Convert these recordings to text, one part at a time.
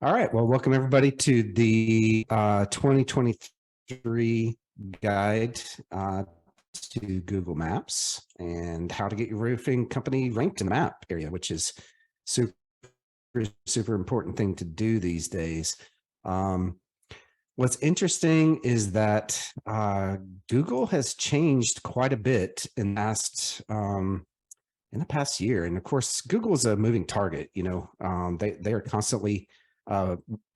All right. Well, welcome everybody to the 2023 guide to Google Maps and how to get your roofing company ranked in the map area, which is super, super important thing to do these days. What's interesting is that Google has changed quite a bit in the past year. And of course, Google is a moving target. They are constantly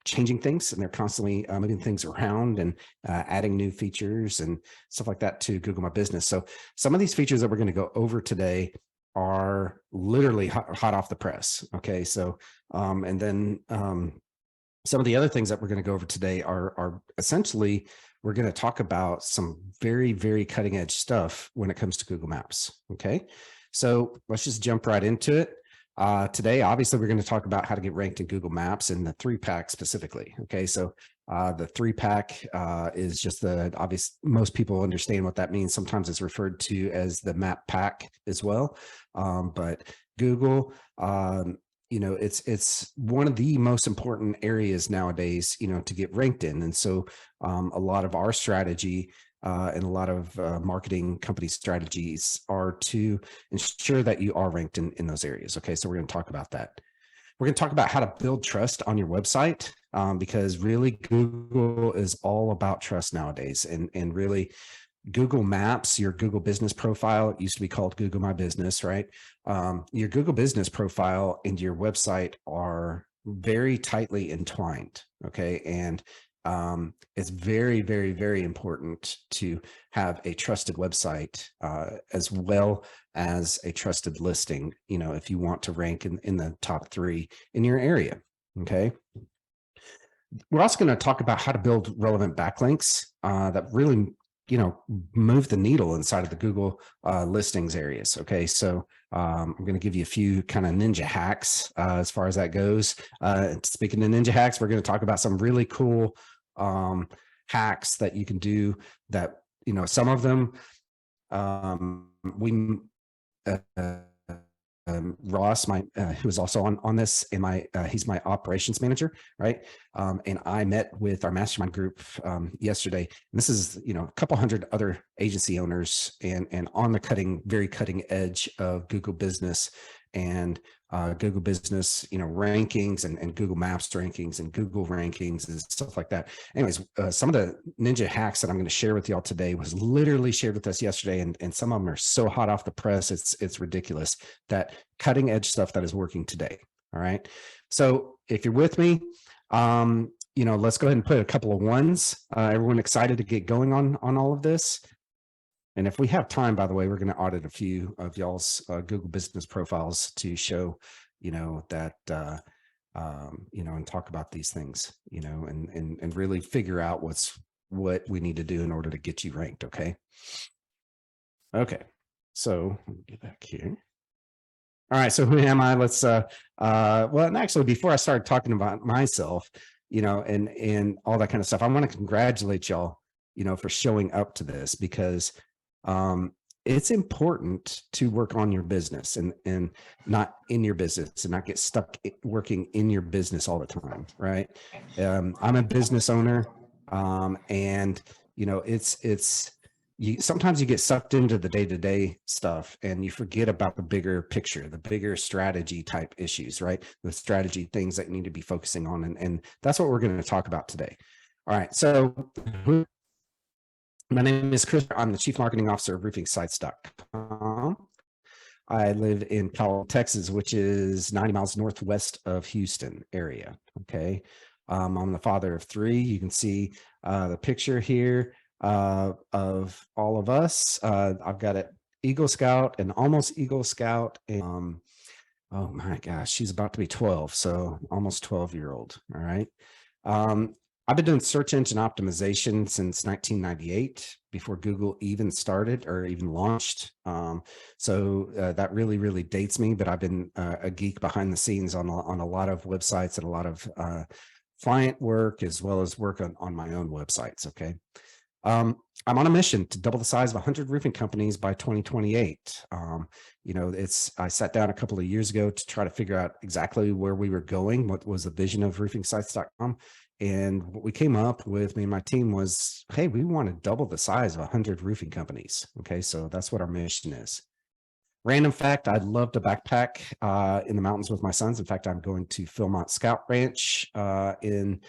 changing things, and they're constantly moving things around and adding new features and stuff like that to Google My Business. So some of these features that we're going to go over today are literally hot off the press. Okay. So, and then some of the other things that we're going to go over today are essentially, we're going to talk about some very, very cutting edge stuff when it comes to Google Maps. Okay. So let's just jump right into it. Today, obviously, we're going to talk about how to get ranked in Google Maps and the 3-pack specifically. Okay, so the 3-pack is just the obvious. Most people understand what that means. Sometimes it's referred to as the map pack as well. But Google, it's one of the most important areas nowadays, to get ranked in. And so a lot of our strategy and a lot of marketing company strategies are to ensure that you are ranked in those areas. Okay, so we're going to talk about that. We're going to talk about how to build trust on your website because really Google is all about trust nowadays. And really Google Maps, your Google business profile, it used to be called Google My Business, right? Your Google business profile and your website are very tightly entwined. Okay, and it's very, very, very important to have a trusted website as well as a trusted listing, if you want to rank in the top 3 in your area. Okay. We're also going to talk about how to build relevant backlinks that really, move the needle inside of the Google listings areas. Okay. So I'm going to give you a few kind of ninja hacks as far as that goes. Speaking of ninja hacks, we're going to talk about some really cool hacks that you can do that, some of them Ross, who is also on this, and he's my operations manager, right? And I met with our mastermind group yesterday. And this is, a couple hundred other agency owners and on the very cutting edge of Google Business and Google Business, rankings and Google Maps rankings and Google rankings and stuff like that. Anyways, some of the ninja hacks that I'm going to share with y'all today was literally shared with us yesterday, and some of them are so hot off the press, it's ridiculous. That cutting edge stuff that is working today. All right. So if you're with me, let's go ahead and put a couple of ones. Everyone excited to get going on all of this? And if we have time, by the way, we're going to audit a few of y'all's Google business profiles to show, that, and talk about these things, and really figure out what we need to do in order to get you ranked. Okay. Okay. So let me get back here. All right. So who am I? Let's, well, and actually, before I start talking about myself, and all that kind of stuff, I want to congratulate y'all, for showing up to this, because it's important to work on your business and not in your business and not get stuck working in your business all the time. Right. I'm a business owner. And sometimes you get sucked into the day-to-day stuff and you forget about the bigger picture, the bigger strategy type issues, right? The strategy things that you need to be focusing on. And that's what we're going to talk about today. All right. So my name is Chris. I'm the Chief Marketing Officer of roofingsites.com. I live in Powell, Texas, which is 90 miles northwest of Houston area. Okay. I'm the father of 3. You can see the picture here of all of us. I've got an Eagle Scout and almost Eagle Scout. And, oh my gosh, she's about to be 12. So almost 12-year-old. All right. I've been doing search engine optimization since 1998, before Google even started or even launched. So that really, really dates me, but I've been a geek behind the scenes on a lot of websites and a lot of client work, as well as work on my own websites. Okay. I'm on a mission to double the size of 100 roofing companies by 2028. I sat down a couple of years ago to try to figure out exactly where we were going, what was the vision of roofingsites.com. And what we came up with, me and my team, was, hey, we want to double the size of 100 roofing companies. Okay, so that's what our mission is. Random fact, I'd love to backpack in the mountains with my sons. In fact, I'm going to Philmont Scout Ranch in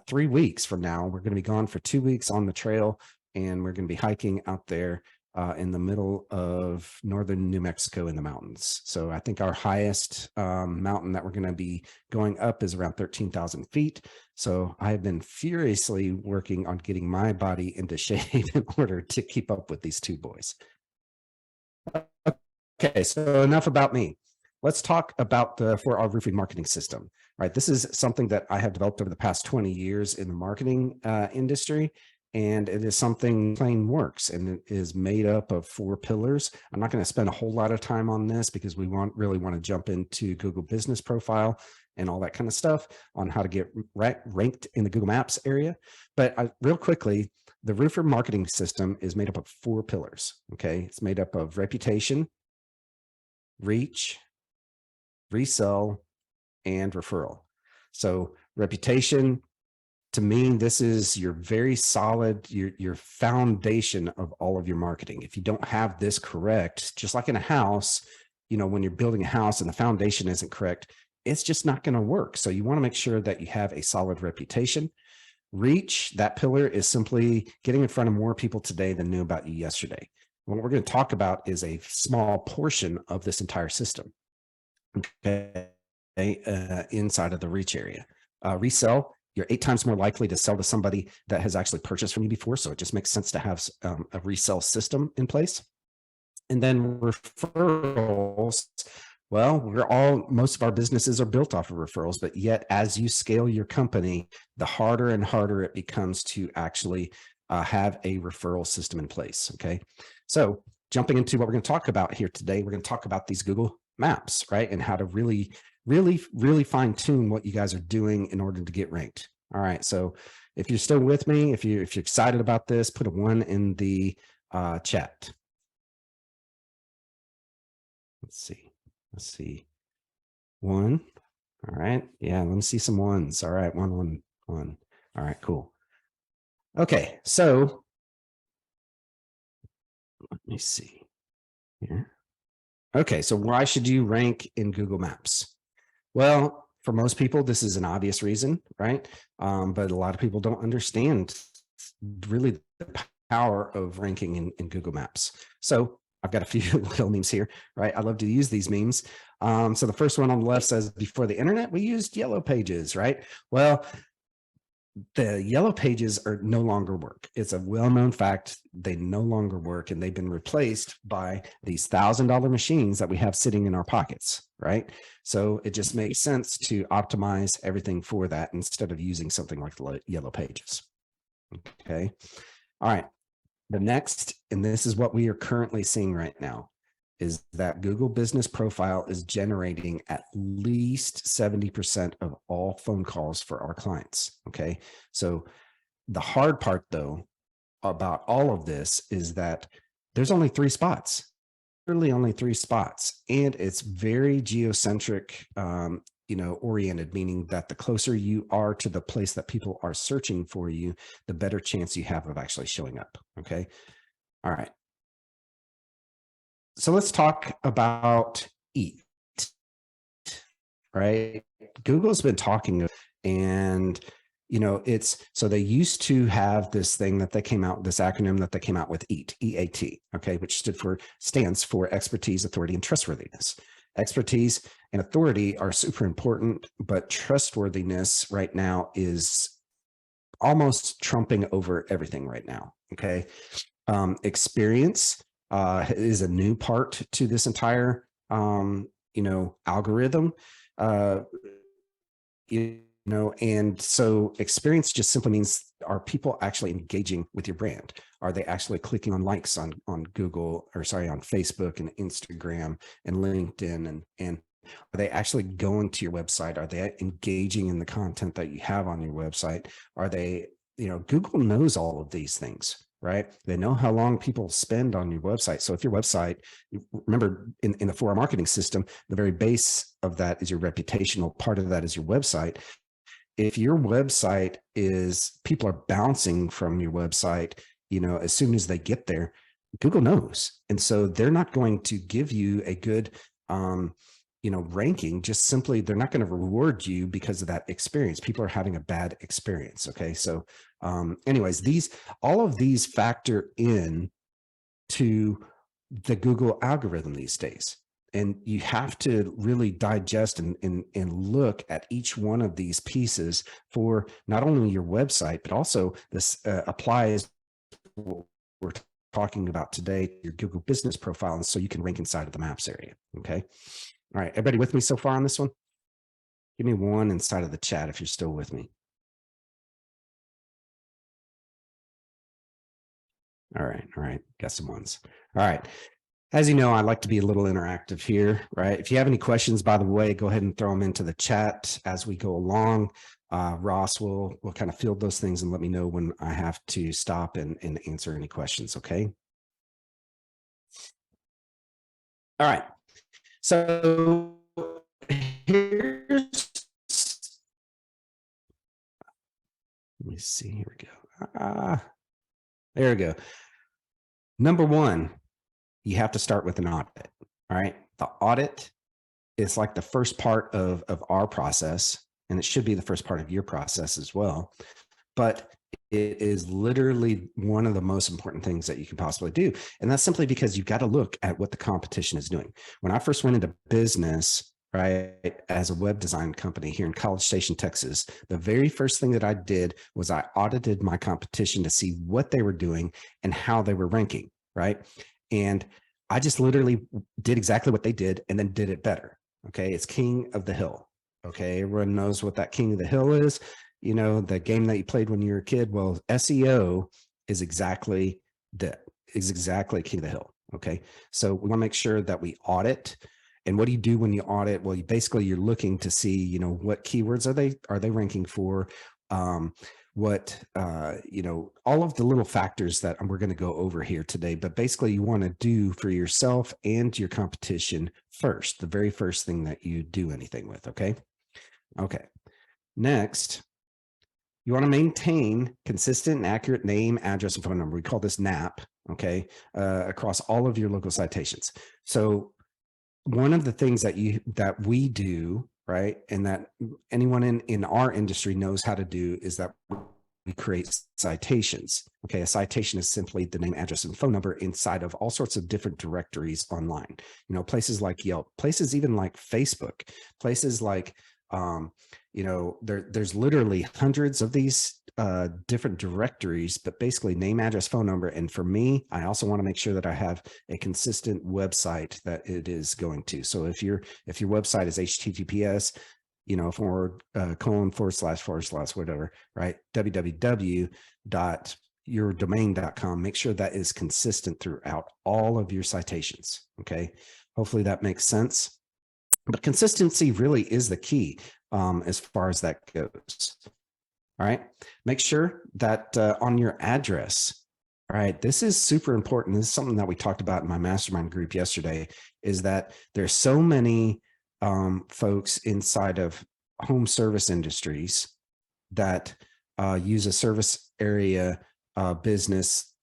3 weeks from now. We're going to be gone for 2 weeks on the trail, and we're going to be hiking out there in the middle of northern New Mexico in the mountains. So I think our highest mountain that we're going to be going up is around 13,000 feet. So I've been furiously working on getting my body into shape in order to keep up with these two boys. Okay, so enough about me. Let's talk about the 4R roofing marketing system. Right, this is something that I have developed over the past 20 years in the marketing industry, and it is something plain works, and it is made up of 4 pillars. I'm not going to spend a whole lot of time on this because we really want to jump into Google Business Profile and all that kind of stuff on how to get ranked in the Google Maps area. But real quickly, the roofer marketing system is made up of 4 pillars. Okay, it's made up of reputation, reach, resell, and referral. So reputation, to me, this is your very solid, your foundation of all of your marketing. If you don't have this correct, just like in a house, when you're building a house and the foundation isn't correct, it's just not going to work. So you want to make sure that you have a solid reputation. Reach, that pillar, is simply getting in front of more people today than knew about you yesterday. What we're going to talk about is a small portion of this entire system. Okay. Inside of the reach area. Resell, you're 8 times more likely to sell to somebody that has actually purchased from you before. So it just makes sense to have a resell system in place. And then referrals. Well, most of our businesses are built off of referrals, but yet as you scale your company, the harder and harder it becomes to actually have a referral system in place. Okay. So jumping into what we're going to talk about here today, we're going to talk about these Google Maps, right? And how to really fine tune what you guys are doing in order to get ranked. All right. So if you're still with me, if you're excited about this, put a 1 in the chat. Let's see. 1. All right. Yeah. Let me see some 1s. All right. 1, 1, 1. All right. Cool. Okay. So let me see here. Okay. So why should you rank in Google Maps? Well, for most people, this is an obvious reason, right? But a lot of people don't understand really the power of ranking in Google Maps. So I've got a few little memes here, right? I love to use these memes. So the first one on the left says, before the internet, we used yellow pages, right? Well, the yellow pages are no longer work. It's a well-known fact. They no longer work, and they've been replaced by these $1,000 machines that we have sitting in our pockets, right? So it just makes sense to optimize everything for that instead of using something like the yellow pages. Okay. All right. The next, and this is what we are currently seeing right now, is that Google Business Profile is generating at least 70% of all phone calls for our clients. Okay. So the hard part, though, about all of this is that there's only 3 spots, literally only 3 spots. And it's very geocentric, oriented, meaning that the closer you are to the place that people are searching for you, the better chance you have of actually showing up. Okay. All right. So let's talk about EAT, right? Google's been talking, and so they used to have this thing that they came out, this acronym that they came out with, EAT, EAT, okay, which stands for expertise, authority, and trustworthiness. Expertise and authority are super important, but trustworthiness right now is almost trumping over everything right now. Okay. Experience is a new part to this entire, algorithm, and so experience just simply means, are people actually engaging with your brand? Are they actually clicking on likes on Google, or on Facebook and Instagram and LinkedIn, and are they actually going to your website? Are they engaging in the content that you have on your website? Are they, Google knows all of these things, right? They know how long people spend on your website. So if your website, remember in the 4R marketing system, the very base of that is your reputational, part of that is your website. If your website is, people are bouncing from your website, as soon as they get there, Google knows. And so they're not going to give you a good, ranking. Just simply, they're not going to reward you because of that experience. People are having a bad experience. Okay. So anyways, all of these factor in to the Google algorithm these days. And you have to really digest and look at each one of these pieces for not only your website, but also this applies what we're talking about today, your Google business profile. And so you can rank inside of the maps area. Okay. All right. Everybody with me so far on this one? Give me one inside of the chat if you're still with me. All right. All right. Got some ones. All right. As you know, I like to be a little interactive here, right? If you have any questions, by the way, go ahead and throw them into the chat as we go along. Ross will kind of field those things and let me know when I have to stop and answer any questions, okay? All right. So here's, let me see, here we go. There we go. Number one, you have to start with an audit, all right? The audit is like the first part of our process, and it should be the first part of your process as well. But it is literally one of the most important things that you can possibly do. And that's simply because you've got to look at what the competition is doing. When I first went into business, right, as a web design company here in College Station, Texas, the very first thing that I did was I audited my competition to see what they were doing and how they were ranking, right? And I just literally did exactly what they did and then did it better. Okay. It's king of the hill. Okay. Everyone knows what that king of the hill is. The game that you played when you were a kid. Well, SEO is exactly that, is exactly king of the hill. Okay. So we want to make sure that we audit. And what do you do when you audit? Well, you're looking to see, what keywords are they ranking for? What all of the little factors that we're going to go over here today. But basically you want to do for yourself and your competition first, the very first thing that you do anything with. Okay. Next, you want to maintain consistent and accurate name, address, and phone number. We call this NAP, okay, across all of your local citations. So one of the things that we do, right, and that anyone in our industry knows how to do is that we create citations. Okay, a citation is simply the name, address, and phone number inside of all sorts of different directories online. Places like Yelp, places even like Facebook, places like there's literally hundreds of these different directories, but basically name, address, phone number. And for me, I also want to make sure that I have a consistent website that it is going to. So if your website is HTTPS, // whatever, right? www.yourdomain.com. Make sure that is consistent throughout all of your citations. Okay. Hopefully that makes sense. But consistency really is the key as far as that goes. All right. Make sure that on your address, all right, this is super important. This is something that we talked about in my mastermind group yesterday, is that there's so many folks inside of home service industries that use a service area business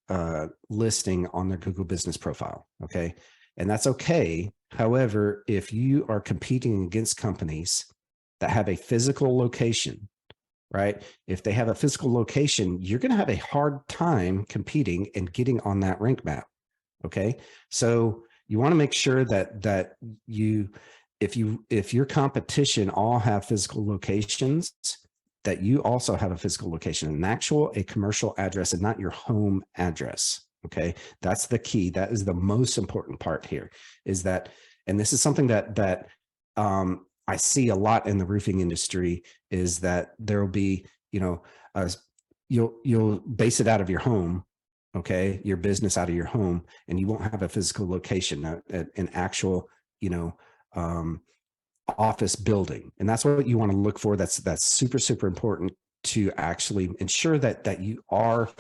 listing on their Google business profile. Okay. And that's okay. However, if you are competing against companies that have a physical location, right? If they have a physical location, you're going to have a hard time competing and getting on that rank map. Okay. So you want to make sure that if your competition all have physical locations, that you also have a physical location, a commercial address, and not your home address. Okay. That's the key. That is the most important part here, is that, and this is something that I see a lot in the roofing industry, is that there will be, you'll base it out of your home, okay, your business out of your home, and you won't have a physical location, an actual, office building. And that's what you want to look for. That's super, super important to actually ensure that you are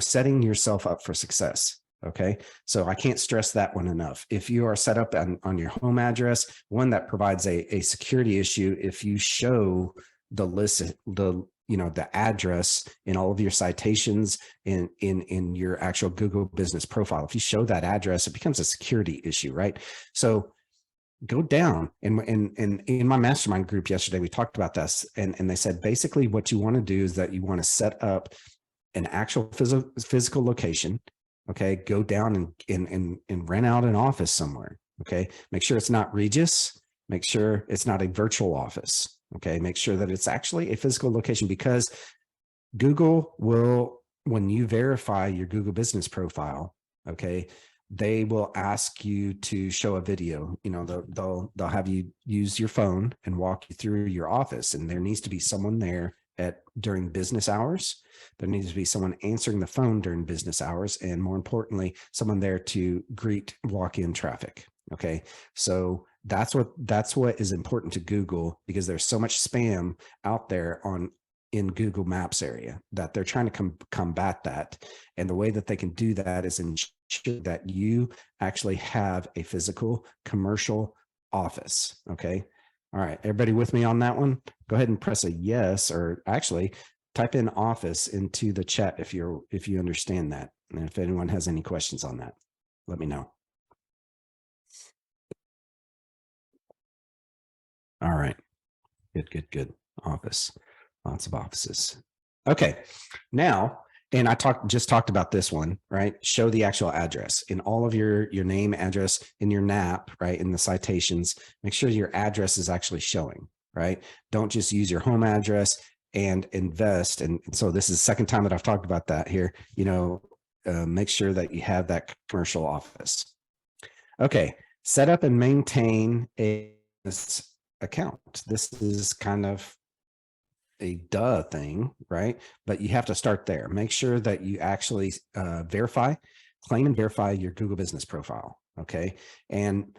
setting yourself up for success. Okay. So I can't stress that one enough. If you are set up on your home address, one that provides a security issue, if you show the list, the address in all of your citations in your actual Google business profile, if you show that address, it becomes a security issue, right? So go down and in my mastermind group yesterday, we talked about this and they said, basically what you want to do is that you want to set up an actual physical location. Okay. Go down and rent out an office somewhere. Okay. Make sure it's not Regis. Make sure it's not a virtual office. Okay. Make sure that it's actually a physical location, because Google will, when you verify your Google business profile, okay, they will ask you to show a video. They'll have you use your phone and walk you through your office, and there needs to be someone there during business hours. There needs to be someone answering the phone during business hours, and more importantly, someone there to greet walk-in traffic. Okay, so that's what is important to Google, because there's so much spam out there in Google Maps area that they're trying to combat that. And the way that they can do that is ensure that you actually have a physical commercial office. Okay. All right. Everybody with me on that one? Go ahead and press a yes, or actually type in office into the chat if you understand that. And if anyone has any questions on that, let me know. All right. Good. Office. Lots of offices. Okay. Now, and I just talked about this one, right? Show the actual address in all of your name, address in your NAP, right? In the citations, make sure your address is actually showing, right? Don't just use your home address and invest. And so this is the second time that I've talked about that here. Make sure that you have that commercial office. Okay. Set up and maintain a account. This is kind of a duh thing, right? But you have to start there. Make sure that you actually claim and verify your Google business profile. Okay. And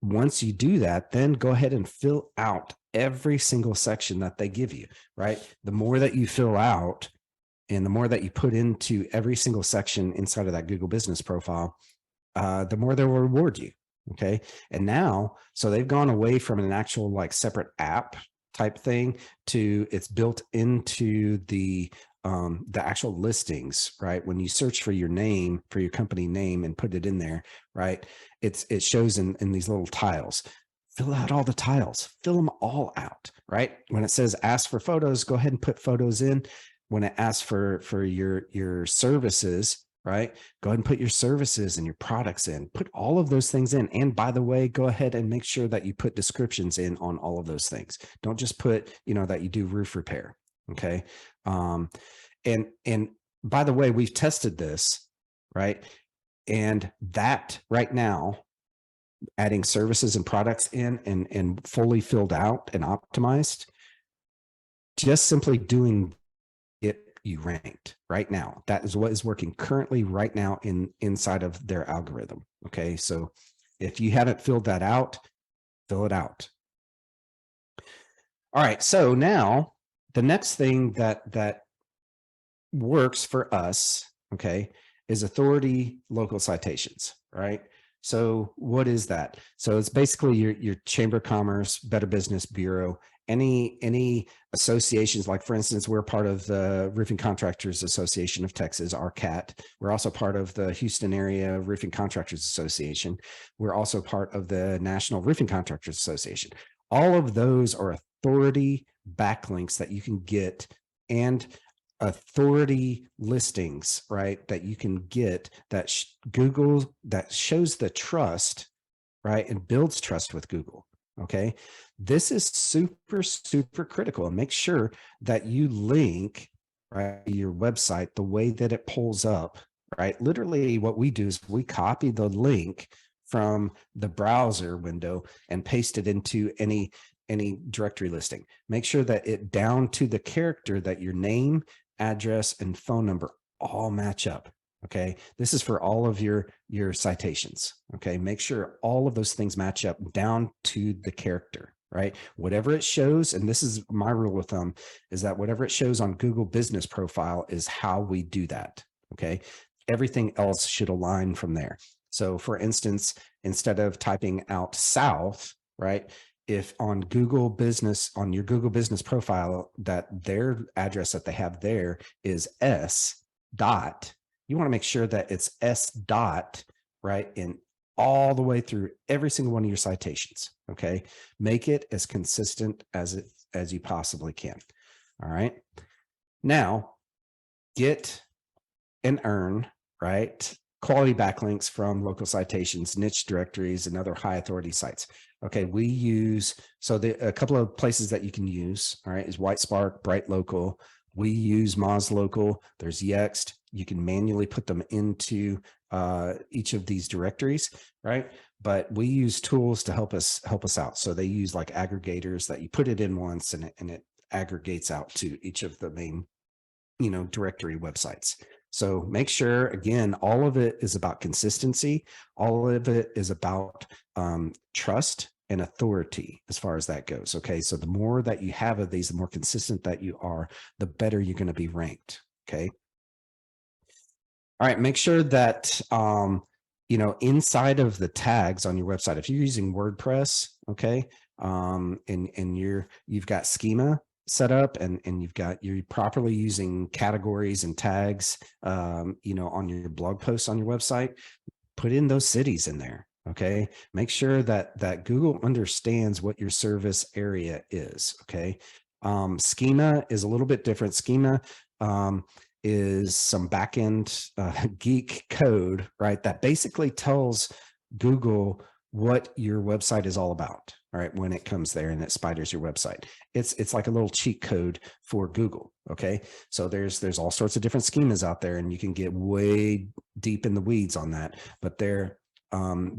once you do that, then go ahead and fill out every single section that they give you, right? The more that you fill out and the more that you put into every single section inside of that Google business profile, the more they'll reward you. Okay. And now, so they've gone away from an actual separate app type thing to it's built into the actual listings, right? When you search for your name, for your company name and put it in there, right? It shows in these little tiles. Fill out all the tiles, fill them all out, right? When it says ask for photos, go ahead and put photos in. When it asks for your services, right? Go ahead and put your services and your products in, put all of those things in. And by the way, go ahead and make sure that you put descriptions in on all of those things. Don't just put, that you do roof repair. Okay. And by the way, we've tested this, right? And that right now, adding services and products in and fully filled out and optimized, just simply doing it, you ranked right now. That is what is working currently right now inside of their algorithm. Okay. So if you haven't filled that out, fill it out. All right. So now the next thing that works for us, okay, is authority local citations, right? So what is that? So it's basically your Chamber of Commerce, Better Business Bureau, any associations, like for instance, we're part of the Roofing Contractors Association of Texas, RCAT. We're also part of the Houston Area Roofing Contractors Association. We're also part of the National Roofing Contractors Association. All of those are authority backlinks that you can get, and authority listings, right? That you can get that Google, that shows the trust, right? And builds trust with Google. Okay. This is super, super critical, and make sure that you link, right, your website the way that it pulls up, right? Literally what we do is we copy the link from the browser window and paste it into any directory listing. Make sure that it down to the character that your name, address, and phone number all match up. Okay. This is for all of your citations. Okay. Make sure all of those things match up down to the character, right? Whatever it shows, and this is my rule with them, is that whatever it shows on Google Business Profile is how we do that. Okay. Everything else should align from there. So for instance, instead of typing out south, right? If on Google Business, on your Google Business profile, that their address that they have there is S dot, you want to make sure that it's S dot, right? In all the way through every single one of your citations. Okay. Make it as consistent as you possibly can. All right. Now get and earn, right, quality backlinks from local citations, niche directories, and other high authority sites. Okay, we use, so a couple of places that you can use, all right, is WhiteSpark, Bright Local. We use Moz Local. There's Yext. You can manually put them into each of these directories, right? But we use tools to help us out. So they use like aggregators that you put it in once and it aggregates out to each of the main, directory websites. So make sure, again, all of it is about consistency. All of it is about trust and authority as far as that goes. Okay. So the more that you have of these, the more consistent that you are, the better you're going to be ranked. Okay. All right. Make sure that, inside of the tags on your website, if you're using WordPress, okay, and you've got schema set up and you're properly using categories and tags, on your blog posts on your website, put in those cities in there. Okay. Make sure that Google understands what your service area is. Okay. Schema is a little bit different. Schema, is some backend geek code, right? That basically tells Google what your website is all about. All right, when it comes there and it spiders your website, it's like a little cheat code for Google. Okay, so there's all sorts of different schemas out there, and you can get way deep in the weeds on that. But they're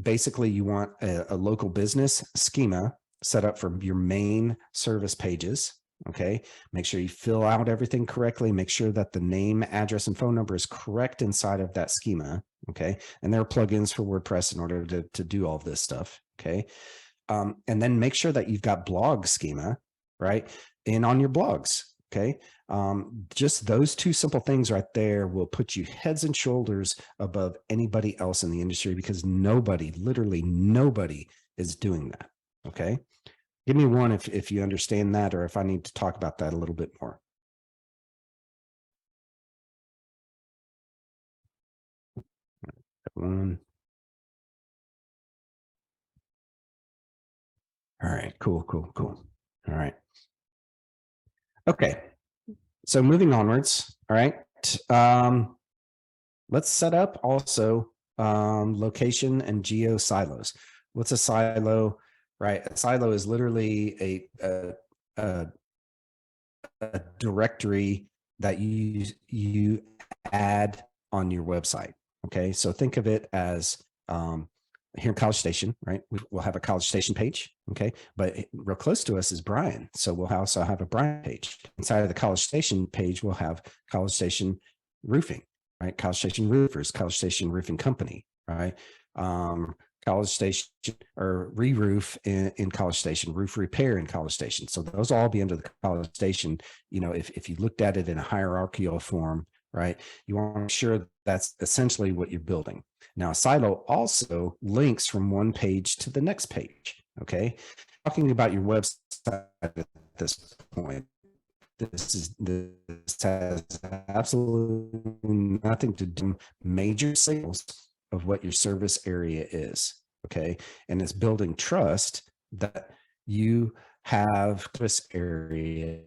basically you want a local business schema set up for your main service pages. Okay, make sure you fill out everything correctly. Make sure that the name, address, and phone number is correct inside of that schema. Okay, and there are plugins for WordPress in order to do all of this stuff. Okay. And then make sure that you've got blog schema, right, in on your blogs. Okay. Just those two simple things right there will put you heads and shoulders above anybody else in the industry, because nobody, literally nobody, is doing that. Okay. Give me one if you understand that, or if I need to talk about that a little bit more. One. All right, cool. All right. Okay. So moving onwards. All right. Let's set up also location and geo silos. What's a silo? Right. A silo is literally a directory that you add on your website. Okay. So think of it as here in College Station, right? We'll have a College Station page. Okay. But real close to us is Bryan. So we'll also have a Bryan page. Inside of the College Station page, we'll have College Station Roofing, right? College Station Roofers, College Station Roofing Company, right? College Station or re-roof in College Station, roof repair in College Station. So those all be under the College Station. If you looked at it in a hierarchical form, right, you want to make sure that's essentially what you're building. Now, a silo also links from one page to the next page. Okay. Talking about your website at this point, this has absolutely nothing to do with major signals of what your service area is. Okay. And it's building trust that you have this area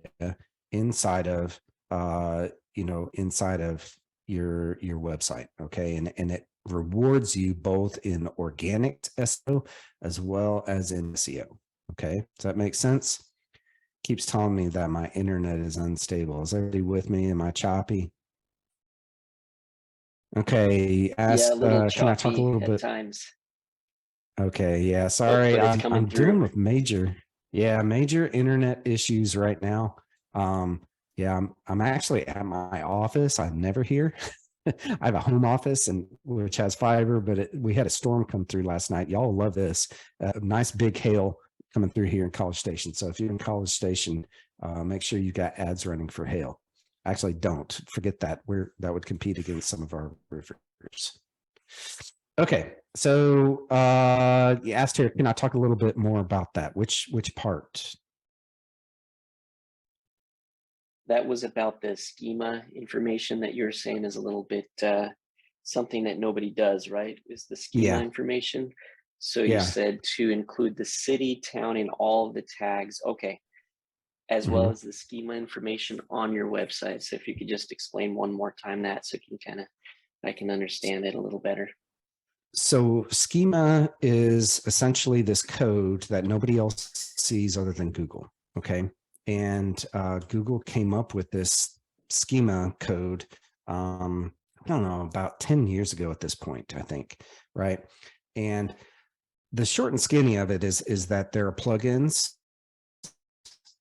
inside of, inside of your website. Okay. And it rewards you both in organic SEO as well as in SEO. Okay. Does that make sense? Keeps telling me that my internet is unstable. Is everybody with me? Am I choppy? Okay. Yeah, a little Can I talk a choppy little at bit? times. Okay. Yeah. Oh, Sorry. but it's coming I'm through. dealing with major internet issues right now. Yeah, I'm actually at my office. I'm never here. I have a home office and which has fiber, but we had a storm come through last night. Y'all love this. Nice big hail coming through here in College Station. So if you're in College Station, make sure you got ads running for hail. Actually, don't forget that. That would compete against some of our roofers. Okay, so you asked here, can I talk a little bit more about that? Which part? That was about the schema information that you're saying is a little bit something that nobody does, right? Is the schema Yeah, information. So you yeah. said to include the city, town, and all of the tags. Okay. As well Mhm. as the schema information on your website. So if you could just explain one more time that so you can I can understand it a little better. So schema is essentially this code that nobody else sees other than Google. Okay. And Google came up with this schema code, I don't know, about 10 years ago at this point, I think. Right. And the short and skinny of it is that there are plugins,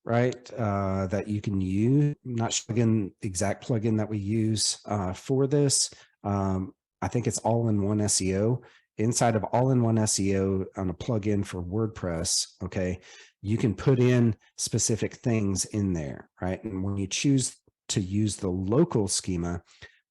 right, that you can use. I'm not sure again exact plugin that we use for this. I think it's all-in-one SEO. Inside of all-in-one SEO on a plugin for WordPress, okay, you can put in specific things in there, right? And when you choose to use the local schema,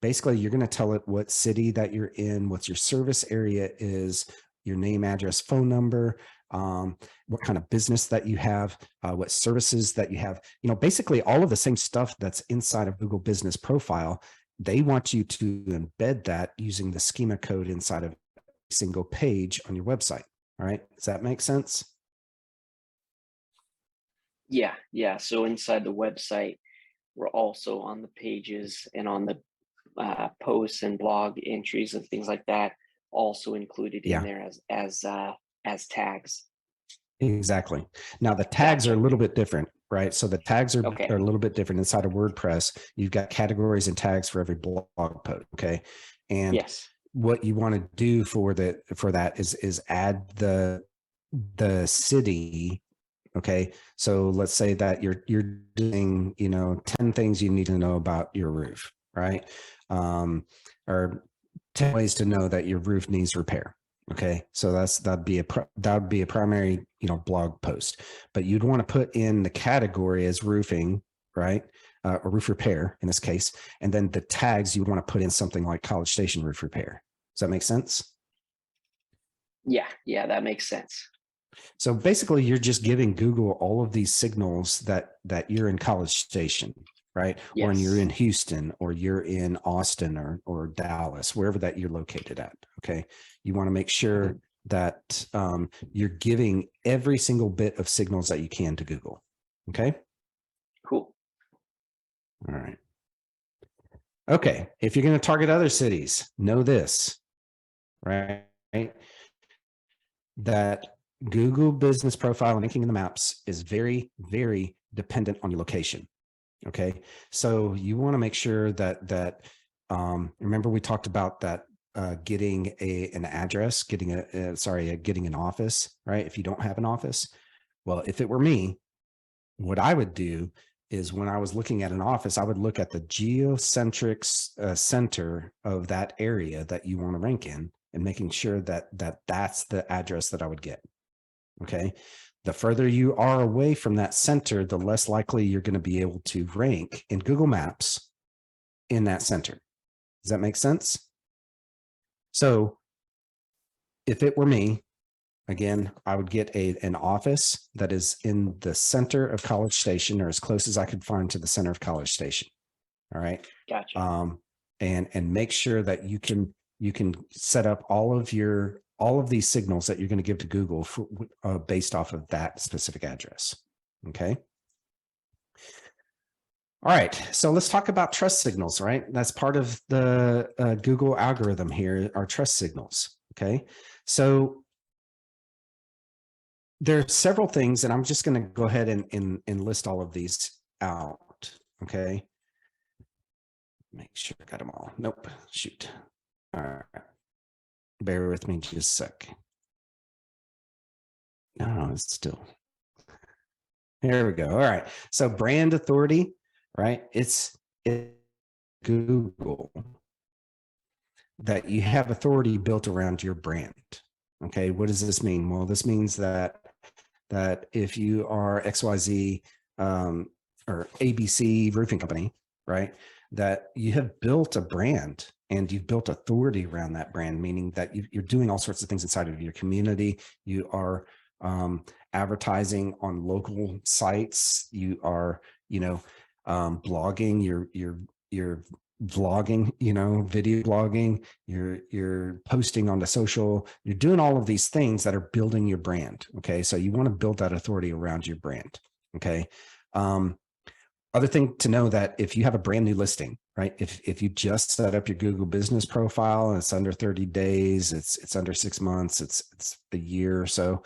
basically you're going to tell it what city that you're in, what your service area is, your name, address, phone number, what kind of business that you have, what services that you have, basically all of the same stuff that's inside of Google Business Profile. They want you to embed that using the schema code inside of a single page on your website. All right. Does that make sense? Yeah, yeah. So inside the website, we're also on the pages and on the posts and blog entries and things like that, also included in Yeah, there as tags. exactly. Now the tags are a Gotcha. little bit different, right? So the tags are Okay. a little bit different inside of WordPress. You've got categories and tags for every blog post. Okay. And Yes. what you want to do for that is add the city. Okay. So let's say that you're doing, 10 things you need to know about your roof, right? Or 10 ways to know that your roof needs repair. Okay. So that'd be a primary, blog post, but you'd want to put in the category as roofing, right? Or roof repair in this case. And then the tags, you would want to put in something like College Station roof repair. Does that make sense? Yeah, yeah, that makes sense. So basically, you're just giving Google all of these signals that you're in College Station, right? Or you're Yes. in Houston, or you're in Austin, or Dallas, wherever that you're located at. Okay, you want to make sure that you're giving every single bit of signals that you can to Google. Okay. Cool. All right. Okay. If you're going to target other cities, know this, right? That Google Business Profile and linking in the maps is very, very dependent on your location. Okay, so you want to make sure that remember we talked about that getting an address, getting getting an office, right? If you don't have an office, well, if it were me, what I would do is when I was looking at an office, I would look at the geocentric center of that area that you want to rank in, and making sure that's the address that I would get. Okay. The further you are away from that center, the less likely you're going to be able to rank in Google Maps in that center. Does that make sense? So if it were me, again, I would get an office that is in the center of College Station, or as close as I could find to the center of College Station. All right. Gotcha. And make sure that you can set up all of these signals that you're going to give to Google based off of that specific address. Okay. All right. So let's talk about trust signals, right? That's part of the Google algorithm here, are trust signals. Okay. So there are several things, and I'm just going to go ahead and list all of these out. Okay. Make sure I got them all. Nope. Shoot. All right. Bear with me just a sec. No, it's still. Here we go. All right. So brand authority, right? It's Google that you have authority built around your brand. Okay. What does this mean? Well, this means that if you are XYZ or ABC roofing company, right? That you have built a brand and you've built authority around that brand, meaning that you're doing all sorts of things inside of your community. You are advertising on local sites. You are, blogging. You're vlogging, video blogging. You're posting onto social. You're doing all of these things that are building your brand. Okay, so you want to build that authority around your brand. Okay. Other thing to know, that if you have a brand new listing, right? If you just set up your Google business profile and it's under 30 days, it's under 6 months, it's a year or so,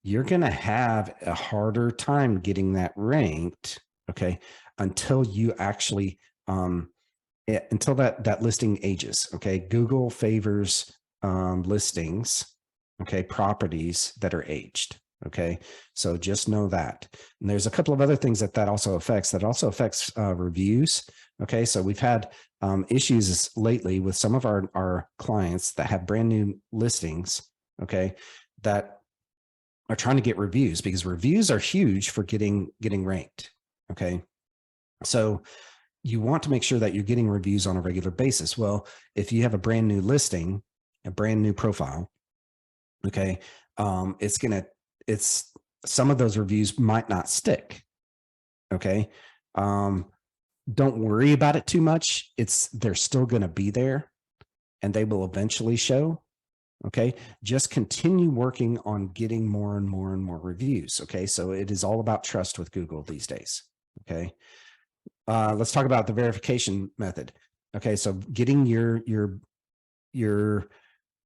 you're going to have a harder time getting that ranked, okay, until you actually until that listing ages. Okay, Google favors listings, okay, properties that are aged. Okay, so just know that. And there's a couple of other things that also affects. That also affects reviews. Okay, so we've had issues lately with some of our clients that have brand new listings. Okay, that are trying to get reviews, because reviews are huge for getting ranked. Okay, so you want to make sure that you're getting reviews on a regular basis. Well, if you have a brand new listing, a brand new profile, okay, it's some of those reviews might not stick. Okay. Don't worry about it too much. They're still going to be there and they will eventually show. Okay. Just continue working on getting more and more and more reviews. Okay. So it is all about trust with Google these days. Okay. Let's talk about the verification method. Okay. So getting your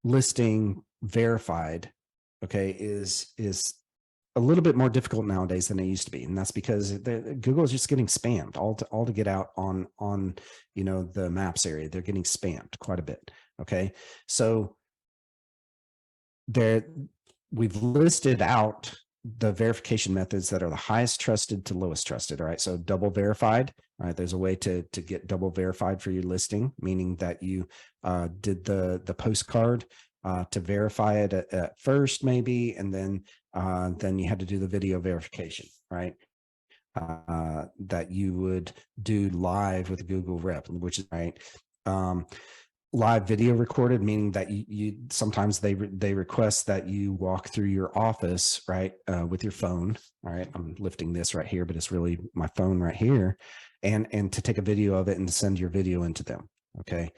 listing verified, okay, is a little bit more difficult nowadays than it used to be, and that's because Google is just getting spammed all to get out on the maps area. They're getting spammed quite a bit. Okay, so we've listed out the verification methods that are the highest trusted to lowest trusted. All right, so double verified. All right, there's a way to get double verified for your listing, meaning that you did the postcard to verify it at first, maybe, and then you had to do the video verification, right? That you would do live with Google Rep, which is right. Live video recorded, meaning that you sometimes they request that you walk through your office, right, with your phone. All right, I'm lifting this right here, but it's really my phone right here, and to take a video of it and to send your video into them. Okay,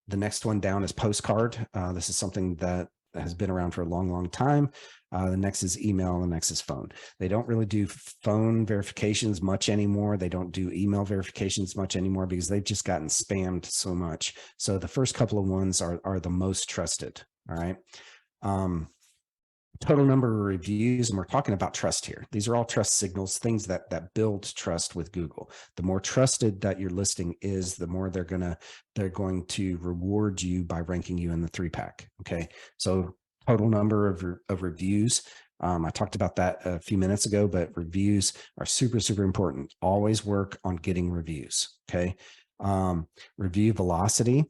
the next one down is postcard. This is something that has been around for a long time. The next is email, and the next is phone. They don't really do phone verifications much anymore. They don't do email verifications much anymore because they've just gotten spammed so much. So the first couple of ones are the most trusted. All right. Total number of reviews, and we're talking about trust here. These are all trust signals, things that build trust with Google. The more trusted that your listing is, the more they're going to reward you by ranking you in the 3-pack. Okay, so total number of reviews. I talked about that a few minutes ago, but reviews are super important. Always work on getting reviews. Okay, review velocity,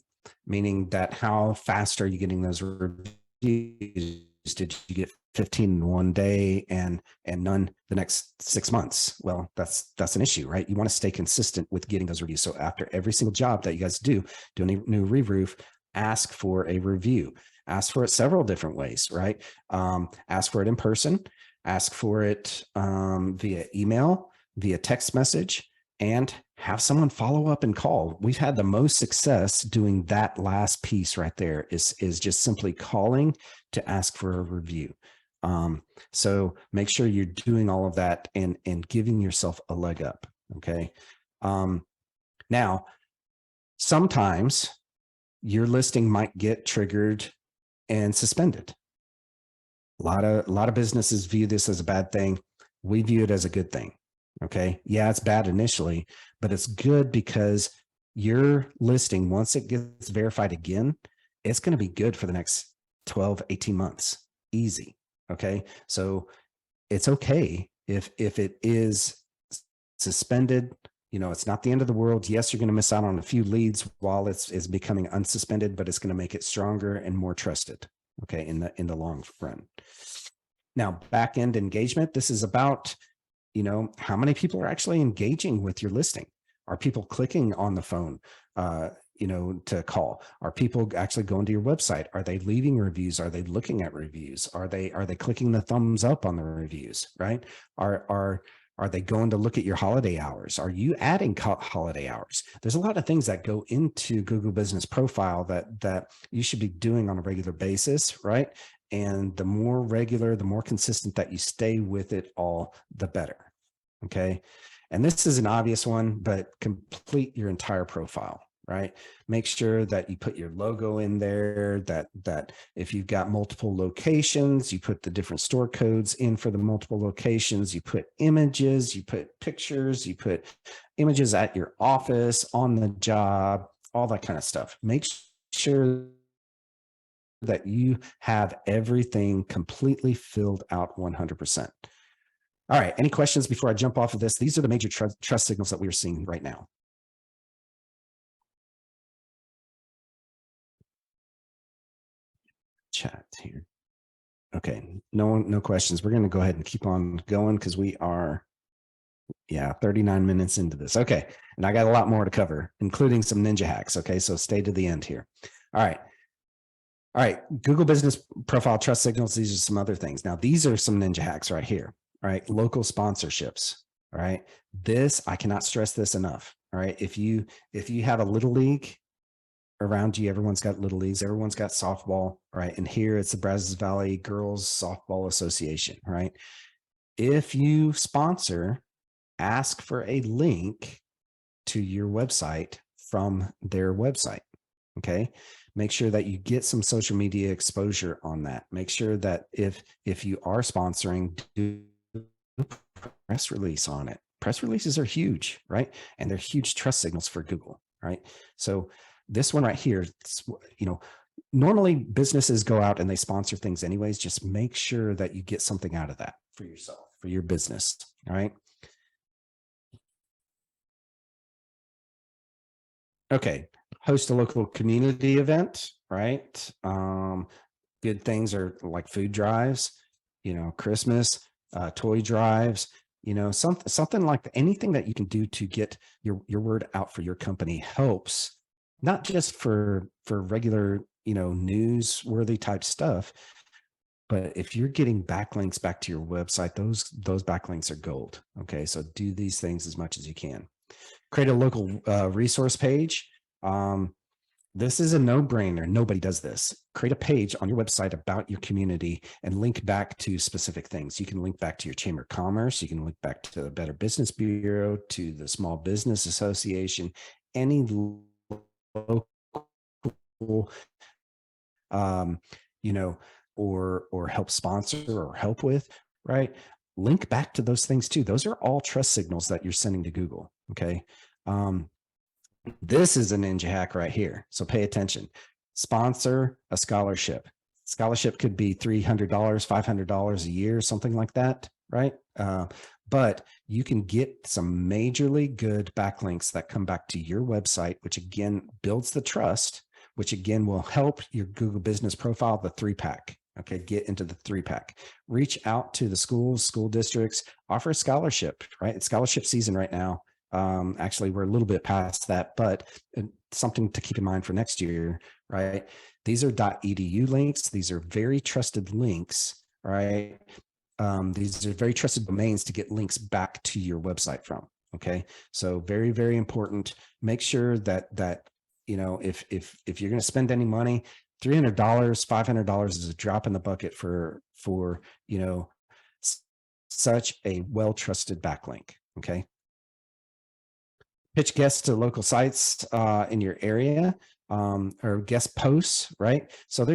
meaning that how fast are you getting those reviews? Did you get 15 in one day and none the next 6 months? Well, that's an issue, right? You want to stay consistent with getting those reviews. So after every single job that you guys do a new re-roof, ask for a review. Ask for it several different ways, right? Ask for it in person, ask for it via email, via text message, and have someone follow up and call. We've had the most success doing that last piece right there, is just simply calling to ask for a review. So make sure you're doing all of that and giving yourself a leg up. Okay. Now, sometimes your listing might get triggered and suspended. A lot of businesses view this as a bad thing. We view it as a good thing. Okay. Yeah, it's bad initially, but it's good because your listing, once it gets verified again, it's going to be good for the next 12, 18 months. Easy. Okay. So it's okay if it is suspended. It's not the end of the world. Yes, you're going to miss out on a few leads while it's becoming unsuspended, but it's going to make it stronger and more trusted. Okay. In the long run. Now, back end engagement. This is about, how many people are actually engaging with your listing. Are people clicking on the phone, to call? Are people actually going to your website? Are they leaving reviews? Are they looking at reviews? Are they clicking the thumbs up on the reviews, right? Are they going to look at your holiday hours? Are you adding holiday hours? There's a lot of things that go into Google Business Profile that you should be doing on a regular basis, right? And the more regular, the more consistent that you stay with it all, the better. Okay. And this is an obvious one, but complete your entire profile, right? Make sure that you put your logo in there, that if you've got multiple locations, you put the different store codes in for the multiple locations, you put images, you put pictures, you put images at your office, on the job, all that kind of stuff. Make sure that you have everything completely filled out 100%. All right. Any questions before I jump off of this? These are the major trust signals that we are seeing right now. Chat here. Okay. No questions. We're going to go ahead and keep on going because we are, 39 minutes into this. Okay. And I got a lot more to cover, including some ninja hacks. Okay. So stay to the end here. All right. Google Business Profile trust signals. These are some other things. Now, these are some ninja hacks right here. All right. Local sponsorships. All right. This, I cannot stress this enough. All right. If you have a little league around you, everyone's got little leagues, everyone's got softball, right? And here it's the Brazos Valley Girls Softball Association, right? If you sponsor, ask for a link to your website from their website. Okay. Make sure that you get some social media exposure on that. Make sure that if you are sponsoring, do a press release on it. Press releases are huge, right? And they're huge trust signals for Google, right? So this one right here, normally businesses go out and they sponsor things anyways. Just make sure that you get something out of that for yourself, for your business. All right. Okay. Host a local community event, right? Good things are like food drives, Christmas, toy drives, something like anything that you can do to get your word out for your company helps, not just for regular, newsworthy type stuff, but if you're getting backlinks back to your website, those backlinks are gold. Okay. So do these things as much as you can. Create a local resource page. This is a no-brainer. Nobody does this. Create a page on your website about your community and link back to specific things. You can link back to your Chamber of Commerce. You can link back to the Better Business Bureau, to the Small Business Association, any local, or help sponsor or help with, right? Link back to those things too. Those are all trust signals that you're sending to Google. Okay. This is a ninja hack right here. So pay attention. Sponsor a scholarship. Scholarship could be $300, $500 a year, something like that, right? But you can get some majorly good backlinks that come back to your website, which again builds the trust, which again will help your Google Business Profile, the 3-pack. Okay, get into the 3-pack. Reach out to the schools, school districts, offer a scholarship, right? It's scholarship season right now. Actually, we're a little bit past that, but something to keep in mind for next year, right? These are .edu links. These are very trusted links, right? These are very trusted domains to get links back to your website from. Okay, so very, very important. Make sure that if you're going to spend any money, $300, $500 is a drop in the bucket for such a well-trusted backlink. Okay. Pitch guests to local sites in your area, or guest posts, right? So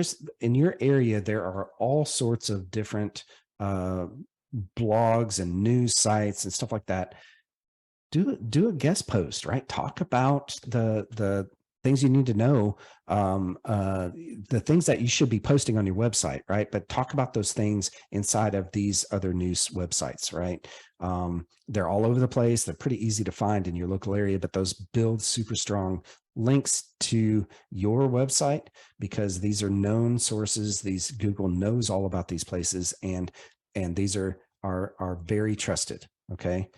in your area, there are all sorts of different blogs and news sites and stuff like that. Do a guest post, right? Talk about the things you need to know, the things that you should be posting on your website, right? But talk about those things inside of these other news websites, right? They're all over the place. They're pretty easy to find in your local area, but those build super strong links to your website because these are known sources. Google knows all about these places, and these are very trusted. Okay.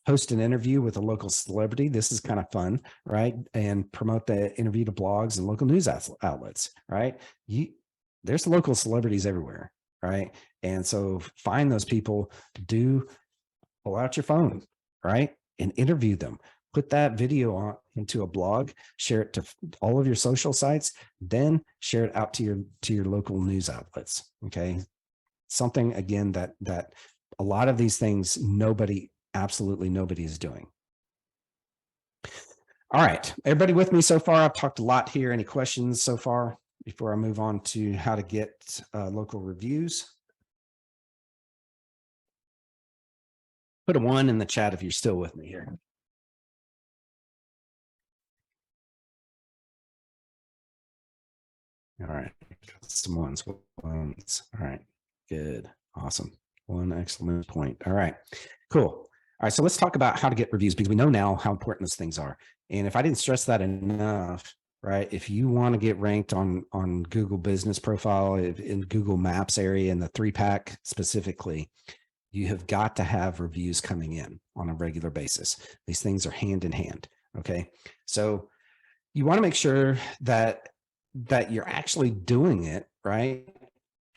host an interview with a local celebrity. This is kind of fun, right? And promote the interview to blogs and local news outlets, right? There's local celebrities everywhere, right? And so find those people, pull out your phone, right? And interview them. Put that video on into a blog, share it to all of your social sites, then share it out to your local news outlets. Okay. Something again that a lot of these things absolutely nobody is doing. All right, everybody with me so far? I've talked a lot here. Any questions so far before I move on to how to get local reviews? Put a 1 in the chat if you're still with me here. All right, some ones. All right, good, awesome. 1 excellent point. All right, cool. All right, so let's talk about how to get reviews, because we know now how important those things are. And if I didn't stress that enough, right? If you want to get ranked on Google Business Profile, in Google Maps area, in the 3-pack specifically, you have got to have reviews coming in on a regular basis. These things are hand in hand. Okay, so you want to make sure that you're actually doing it right,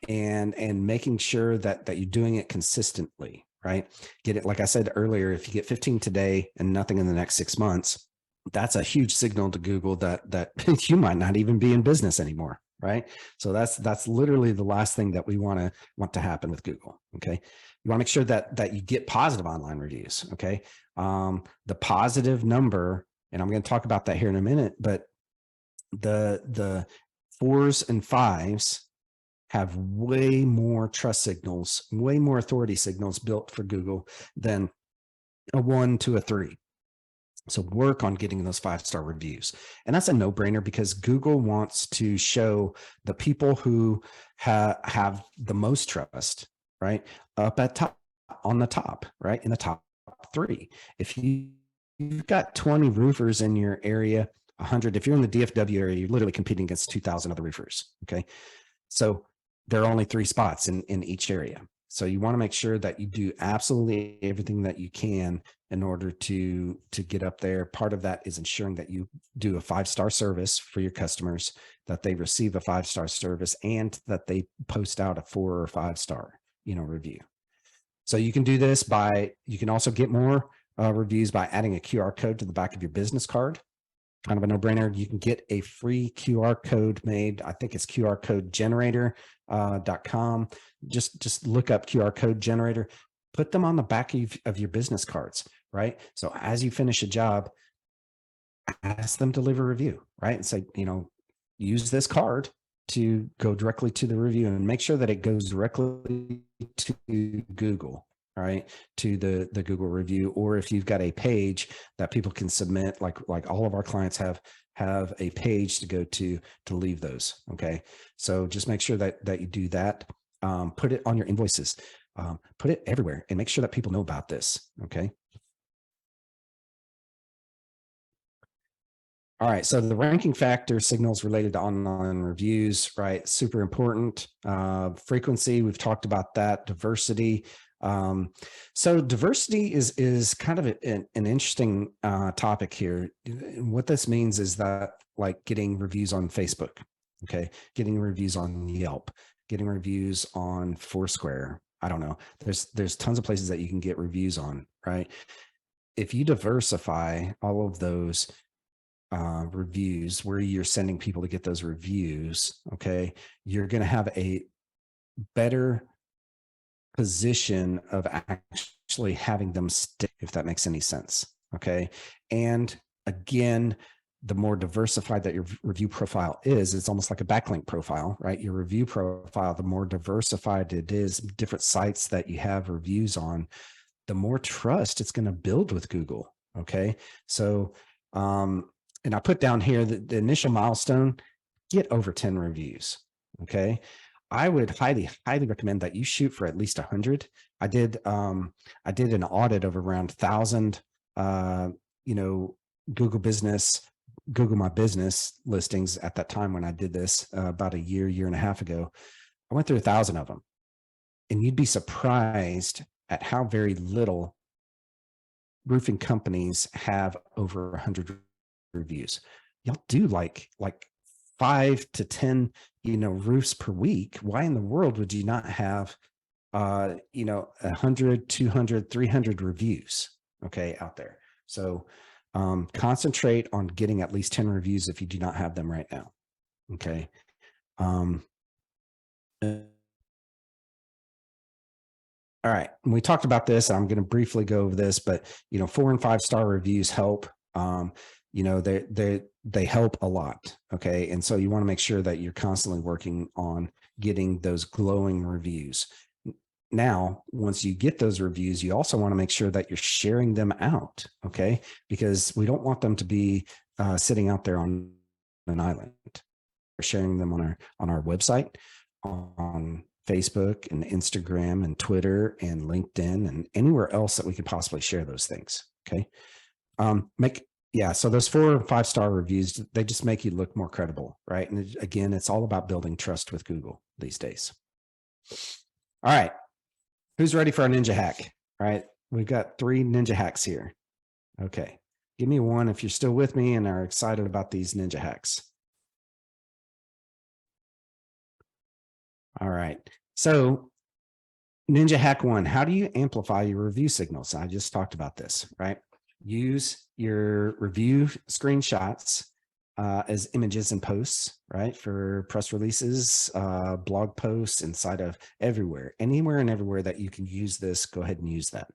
and making sure that you're doing it consistently, right? Get it, like I said earlier, if you get 15 today and nothing in the next 6 months, that's a huge signal to Google that you might not even be in business anymore, right? So that's literally the last thing that we want to happen with Google. Okay, you want to make sure that you get positive online reviews. Okay, the positive number, and I'm going to talk about that here in a minute, but the 4s and 5s have way more trust signals, way more authority signals built for Google than a 1 to a 3. So work on getting those 5-star reviews. And that's a no-brainer, because Google wants to show the people who have the most trust, right? Up at top, on the top, right? In the top 3. If you've got 20 roofers in your area, 100, if you're in the DFW area, you're literally competing against 2,000 other roofers. Okay. So there are only 3 spots in each area. So you want to make sure that you do absolutely everything that you can in order to get up there. Part of that is ensuring that you do a 5-star service for your customers, that they receive a 5-star service, and that they post out a 4 or 5-star, review. So you can do this you can also get more reviews by adding a QR code to the back of your business card. Kind of a no-brainer. You can get a free QR code made. I think it's qrcodegenerator.com. Just look up QR code generator, put them on the back of your business cards, right? So as you finish a job, ask them to leave a review, right? And say, use this card to go directly to the review, and make sure that it goes directly to Google, right? To the Google review. Or if you've got a page that people can submit, like all of our clients have a page to go to leave those. Okay. So just make sure that you do that. Put it on your invoices, put it everywhere, and make sure that people know about this. Okay. All right, so the ranking factor signals related to online reviews, right? Super important. Frequency, we've talked about that. Diversity. So diversity is kind of an interesting topic here. What this means is that, like, getting reviews on Facebook, okay, getting reviews on Yelp, getting reviews on Foursquare. I don't know. There's tons of places that you can get reviews on, right? If you diversify all of those reviews, where you're sending people to get those reviews, okay, you're going to have a better position of actually having them stick, if that makes any sense. Okay. And again, the more diversified that your review profile is, it's almost like a backlink profile, right? Your review profile, the more diversified it is, different sites that you have reviews on, the more trust it's going to build with Google. Okay. So, and I put down here that the initial milestone, get over 10 reviews. Okay. I would highly recommend that you shoot for at least 100. I did an audit of around 1,000, Google My Business listings at that time when I did this about a year and a half ago. I went through 1,000 of them, and you'd be surprised at how very little roofing companies have over 100 reviews. Y'all do like 5 to 10, roofs per week. Why in the world would you not have, 100, 200, 300 reviews, okay, out there? So concentrate on getting at least 10 reviews if you do not have them right now, okay? All right. We talked about this. I'm going to briefly go over this, but 4 and 5 star reviews help. They help a lot. Okay. And so you want to make sure that you're constantly working on getting those glowing reviews. Now, once you get those reviews, you also want to make sure that you're sharing them out. Okay. Because we don't want them to be sitting out there on an island. We're sharing them on our website, on Facebook and Instagram and Twitter and LinkedIn and anywhere else that we could possibly share those things. Okay. So those 4 or 5 star reviews, they just make you look more credible, right? And again, it's all about building trust with Google these days. All right. Who's ready for a ninja hack? All right. We've got 3 ninja hacks here. Okay. Give me one if you're still with me and are excited about these ninja hacks. All right. So ninja hack 1, how do you amplify your review signals? I just talked about this, right? Use your review screenshots as images and posts, right? For press releases, blog posts, inside of everywhere, anywhere and everywhere that you can use this, go ahead and use that.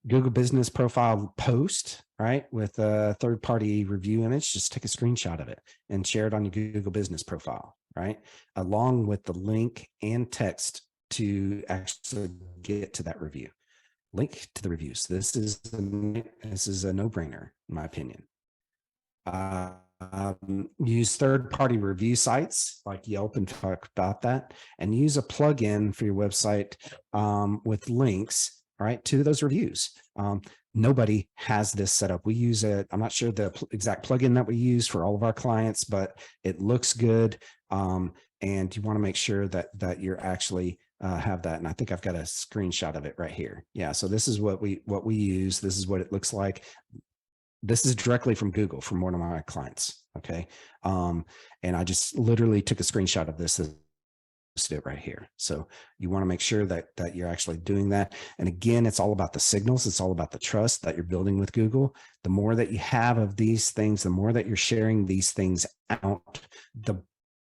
Google Business Profile post, right? With a third-party review image, just take a screenshot of it and share it on your Google Business Profile, right? Along with the link and text to actually get to that review. Link to the reviews. This is a no-brainer, in my opinion. Use third-party review sites like Yelp and talk about that, and use a plugin for your website with links, right, to those reviews. Nobody has this set up. We use it. I'm not sure the exact plugin that we use for all of our clients, but it looks good. And you want to make sure that you're actually have that. And I think I've got a screenshot of it right here. Yeah. So this is what we use. This is what it looks like. This is directly from Google from one of my clients. Okay. And I just literally took a screenshot of this. It right here. So you want to make sure that you're actually doing that. And again, it's all about the signals. It's all about the trust that you're building with Google. The more that you have of these things, the more that you're sharing these things out, the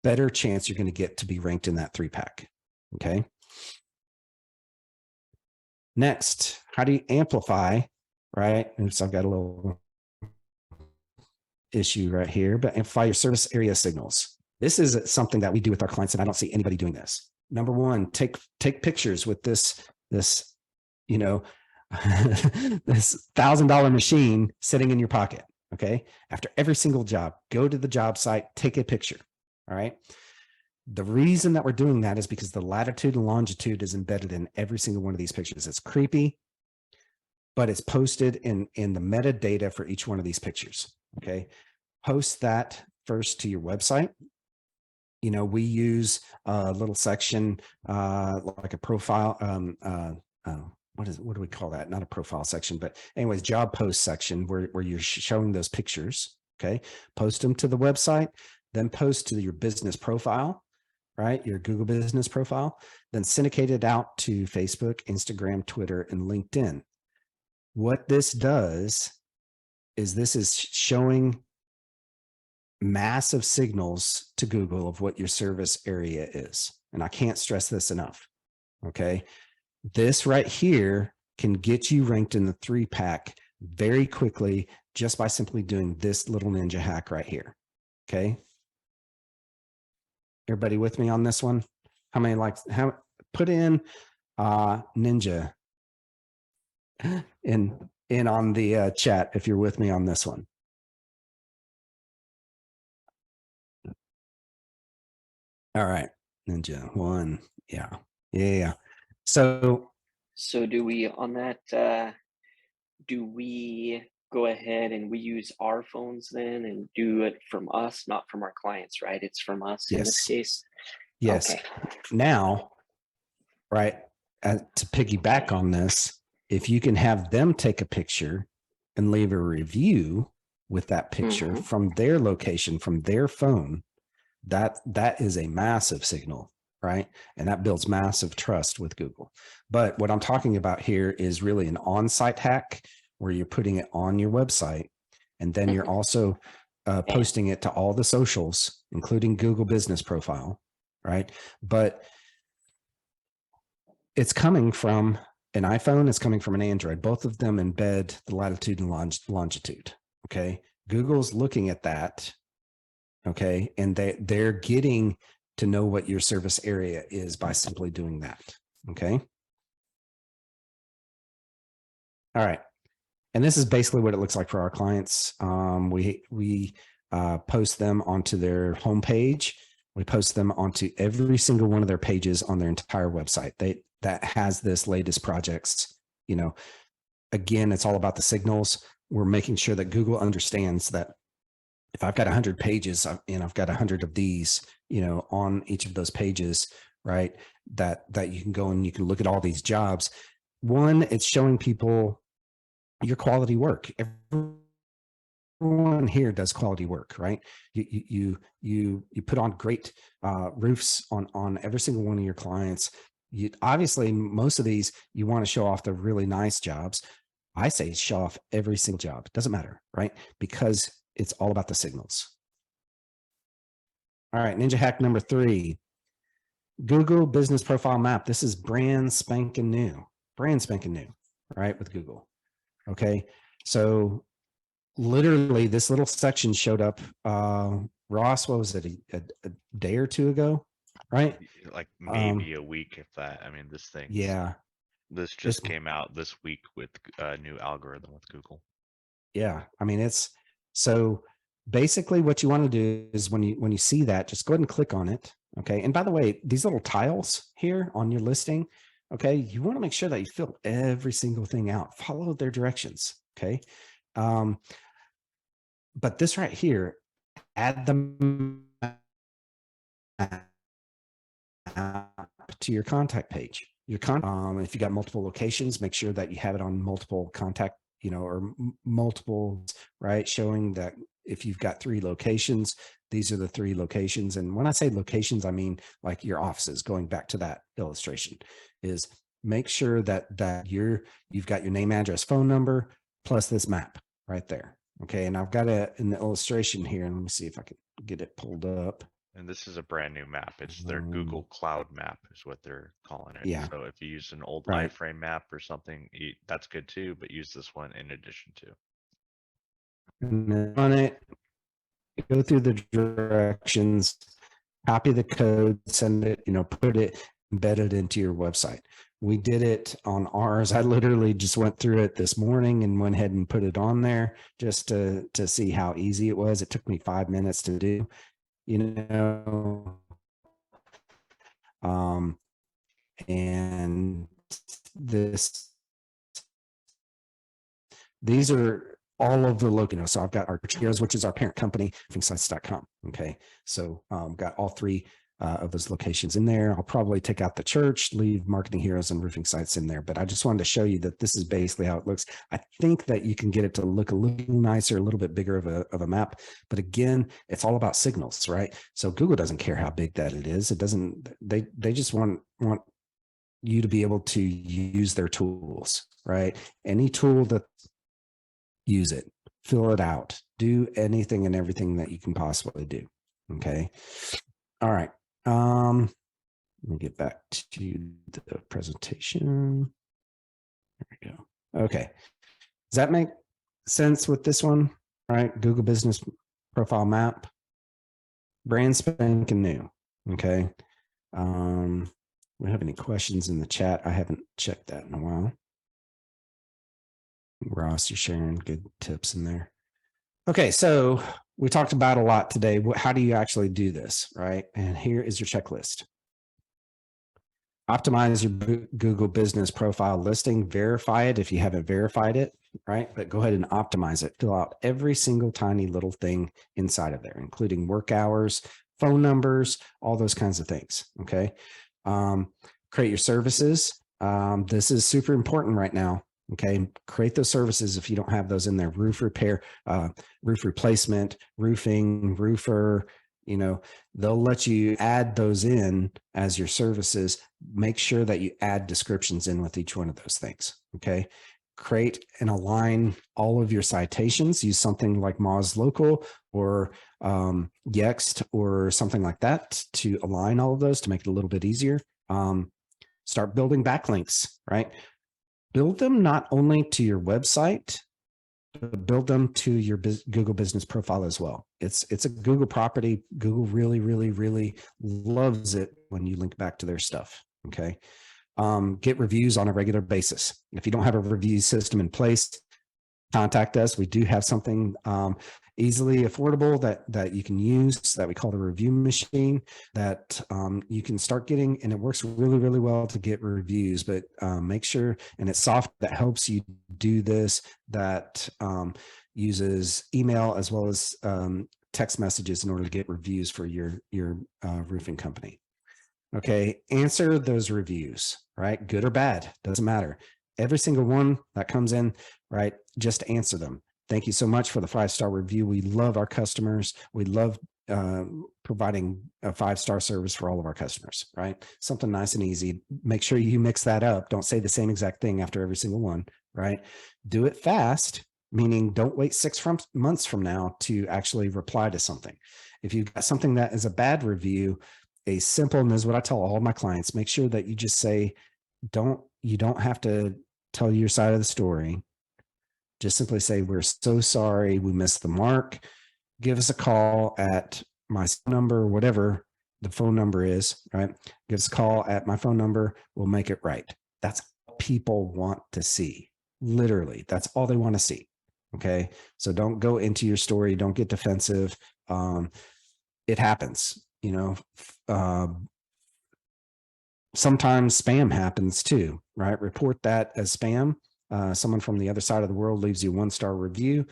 better chance you're going to get to be ranked in that 3-pack. Okay. Next, how do you amplify, right? Oops, I've got a little issue right here, but amplify your service area signals. This is something that we do with our clients, and I don't see anybody doing this. Number 1, take pictures with this this $1,000 machine sitting in your pocket. Okay. After every single job, go to the job site, take a picture. All right. The reason that we're doing that is because the latitude and longitude is embedded in every single one of these pictures. It's creepy, but it's posted in the metadata for each one of these pictures. Okay. Post that first to your website. We use a little section like a profile. What do we call that? Not a profile section, but anyways, job post section where you're showing those pictures. Okay. Post them to the website, then post to your business profile, right? Your Google Business Profile, then syndicate it out to Facebook, Instagram, Twitter, and LinkedIn. What this does is this is showing massive signals to Google of what your service area is. And I can't stress this enough. Okay. This right here can get you ranked in the 3-pack very quickly just by simply doing this little ninja hack right here. Okay. Everybody with me on this one? How many put in ninja in on the chat if you're with me on this one. All right, ninja 1. Yeah. So do we on that? Do we go ahead and we use our phones then and do it from us, not from our clients, right? It's from us in this case. Yes. Okay. Now, right, to piggyback on this, if you can have them take a picture and leave a review with that picture from their location, from their phone, that is a massive signal, right? And that builds massive trust with Google. But what I'm talking about here is really an on-site hack where you're putting it on your website, and then you're also posting it to all the socials, including Google Business Profile, right? But it's coming from an iPhone, it's coming from an Android. Both of them embed the latitude and longitude, okay? Google's looking at that, okay? And they're getting to know what your service area is by simply doing that, okay? All right. And this is basically what it looks like for our clients. We post them onto their homepage. We post them onto every single one of their pages on their entire website. That has this latest projects. You know, again, it's all about the signals. We're making sure that Google understands that if I've got 100 pages and I've got 100 of these, you know, on each of those pages, right? That you can go and you can look at all these jobs. One, it's showing people your quality work. Everyone here does quality work, right? You put on great roofs on every single one of your clients. Obviously, most of these you want to show off the really nice jobs. I say show off every single job. It doesn't matter, right? Because it's all about the signals. All right, Ninja hack number 3, Google Business Profile Map. This is brand spanking new, right, with Google. Okay, so literally this little section showed up, Ross, what was it, a day or two ago, right? Like maybe a week, if that. I mean, this just came out this week with a new algorithm with Google. Yeah, I mean, it's so basically what you want to do is when you see that, just go ahead and click on it. Okay, and by the way, these little tiles here on your listing, okay, you want to make sure that you fill every single thing out, follow their directions. Okay, but this right here, add them to your contact page. If you got multiple locations, make sure that you have it on multiple contact, you know, or multiple, right? Showing that if you've got 3 locations, these are the 3 locations. And when I say locations, I mean like your offices. Going back to that illustration, is make sure that you've got your name, address, phone number, plus this map right there. Okay, and I've got an illustration here, and let me see if I can get it pulled up. And this is a brand new map. It's their Google Cloud map is what they're calling it. Yeah. So if you use an old Right. iframe map or something, that's good too, but use this one in addition to. And then on it, go through the directions, copy the code, send it, you know, put it, embed it into your website. We did it on ours. I literally just went through it this morning and went ahead and put it on there just to see how easy it was. It took me 5 minutes to do, you know, and these are all of the locations. So I've got our Heroes, which is our parent company, roofingsites.com. Okay. So got all 3 of those locations in there. I'll probably take out the church, leave Marketing Heroes and Roofing Sites in there, but I just wanted to show you that this is basically how it looks. I think that you can get it to look a little nicer, a little bit bigger of a map, but again, it's all about signals, right? So Google doesn't care how big that it is. It doesn't, they just want you to be able to use their tools, right? Any tool that use it, fill it out, do anything and everything that you can possibly do. Okay. All right. Let me get back to the presentation. There we go. Okay. Does that make sense with this one? All right. Google Business Profile Map, brand spanking new. Okay. We have any questions in the chat? I haven't checked that in a while. Ross, you're sharing good tips in there. Okay, so we talked about a lot today. How do you actually do this, right? And here is your checklist. Optimize your Google Business Profile listing. Verify it if you haven't verified it, right? But go ahead and optimize it. Fill out every single tiny little thing inside of there, including work hours, phone numbers, all those kinds of things, okay? Create your services. This is super important right now. Okay, create those services if you don't have those in there. Roof repair, roof replacement, roofing, roofer, they'll let you add those in as your services. Make sure that you add descriptions in with each one of those things. Okay, create and align all of your citations. Use something like Moz Local or Yext or something like that to align all of those to make it a little bit easier. Start building backlinks, right? Build them not only to your website, but build them to your Google business profile as well. It's a Google property. Google really, really, really loves it when you link back to their stuff. Okay. Get reviews on a regular basis. If you don't have a review system in place, contact us. We do have something easily affordable that you can use that we call the review machine that you can start getting, and it works really, really well to get reviews, but make sure, and it's soft that helps you do this, that uses email as well as text messages in order to get reviews for your roofing company. Okay, answer those reviews, right? Good or bad, doesn't matter. Every single one that comes in, right? Just answer them. Thank you so much for the 5-star review. We love our customers. We love providing a 5-star service for all of our customers, right? Something nice and easy. Make sure you mix that up. Don't say the same exact thing after every single one, right? Do it fast, meaning don't wait 6 months from now to actually reply to something. If you've got something that is a bad review, a simple, and this is what I tell all my clients, make sure that you just say, you don't have to tell your side of the story. Just simply say, we're so sorry, we missed the mark. Give us a call at my number, whatever the phone number is, right? Give us a call at my phone number. We'll make it right. That's what people want to see. Literally, that's all they want to see. Okay. So don't go into your story. Don't get defensive. It happens, sometimes spam happens too, right? Report that as spam. Someone from the other side of the world leaves you 1-star review.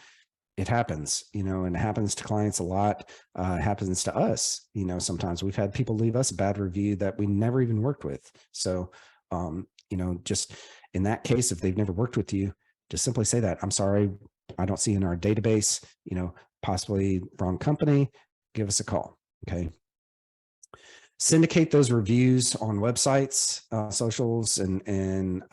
It happens, and it happens to clients a lot. It happens to us, sometimes we've had people leave us a bad review that we never even worked with. So, just in that case, if they've never worked with you, just simply say that, I'm sorry, I don't see in our database, possibly wrong company, give us a call. Okay. Syndicate those reviews on websites, socials, and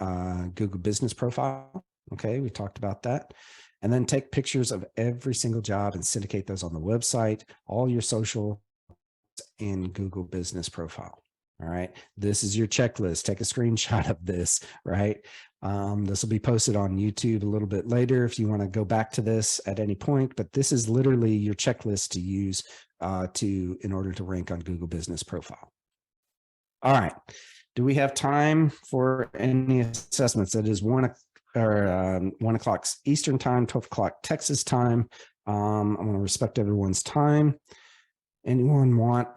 Google Business Profile. Okay, we talked about that. And then take pictures of every single job and syndicate those on the website, all your social, and Google Business Profile. All right, this is your checklist. Take a screenshot of this, right? This will be posted on YouTube a little bit later if you want to go back to this at any point, but this is literally your checklist to use in order to rank on Google Business Profile. All right. Do we have time for any assessments? It is 1 o'clock Eastern time, 12 o'clock Texas time. I'm going to respect everyone's time. Anyone want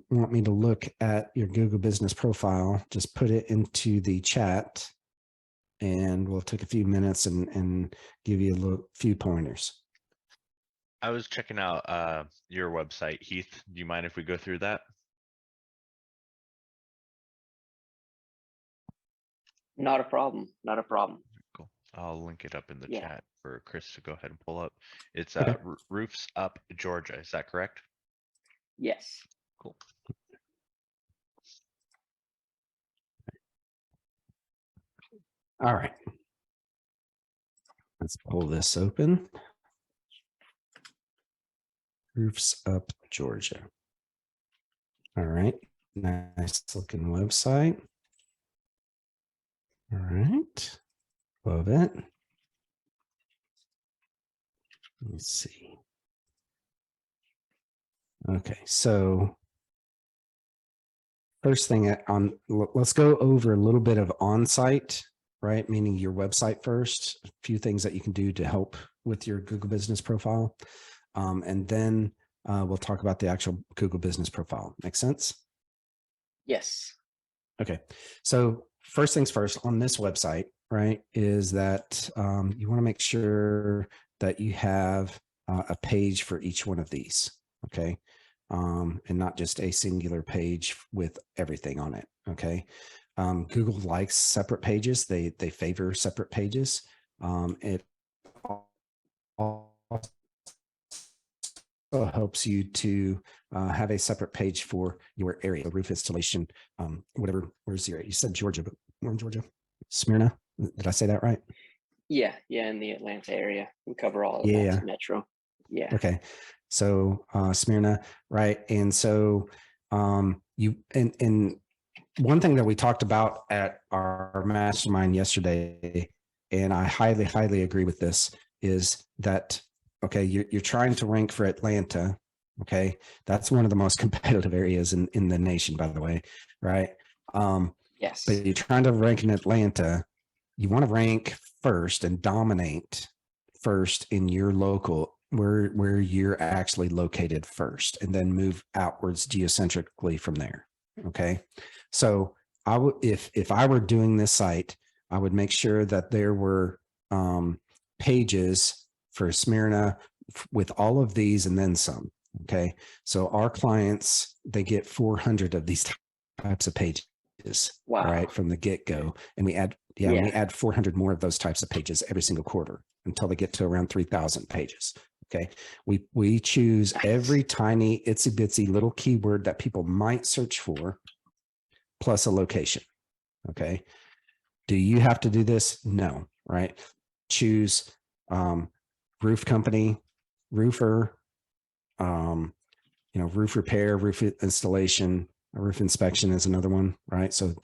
me to look at your Google Business Profile? Just put it into the chat and we'll take a few minutes and give you a few pointers. I was checking out your website, Heath. Do you mind if we go through that? Not a problem. Not a problem. Cool. I'll link it up in the chat for Chris to go ahead and pull up. It's Okay. Roofs Up Georgia. Is that correct? Yes. Cool. All right. Let's pull this open. Roofs Up Georgia. All right. Nice looking website. All right. Love it. Let's see. Okay. So first thing let's go over a little bit of on-site, right? Meaning your website first, a few things that you can do to help with your Google Business Profile. And then we'll talk about the actual Google Business Profile. Make sense? Yes. Okay. So first things first on this website, right, is that you want to make sure that you have a page for each one of these. Okay. And not just a singular page with everything on it. Okay. Google likes separate pages. They favor separate pages. It also helps you to have a separate page for your area, roof installation, whatever. Where's your, you said Georgia, but where in Georgia? Smyrna? Did I say that right? Yeah, in the Atlanta area. We cover all Yeah. Atlanta Metro. Yeah. Okay. So Smyrna, right? And so you and one thing that we talked about at our mastermind yesterday, and I highly, highly agree with this, is that okay, you're trying to rank for Atlanta. Okay, that's one of the most competitive areas in the nation, by the way, right? Yes. But you're trying to rank in Atlanta. You want to rank first and dominate first in your local where you're actually located first, and then move outwards geocentrically from there. Okay, so I would, if I were doing this site, I would make sure that there were pages for Smyrna with all of these and then some. Okay, so our clients, they get 400 of these types of pages. Wow. Right from the get-go, and we add we add 400 more of those types of pages every single quarter until they get to around 3,000 pages. Okay, we choose every tiny itsy bitsy little keyword that people might search for, plus a location. Okay, do you have to do this? No. Right, choose roof company, roofer, roof repair, roof installation, a roof inspection is another one, right? So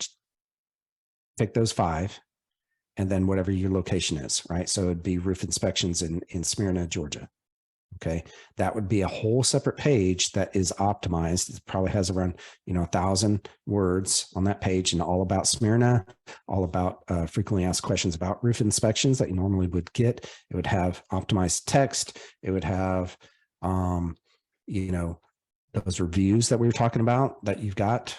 pick those 5, and then whatever your location is, right? So it'd be roof inspections in Smyrna, Georgia. Okay, that would be a whole separate page that is optimized. It probably has around 1,000 words on that page, and all about Smyrna, all about frequently asked questions about roof inspections that you normally would get. It would have optimized text. It would have those reviews that we were talking about that you've got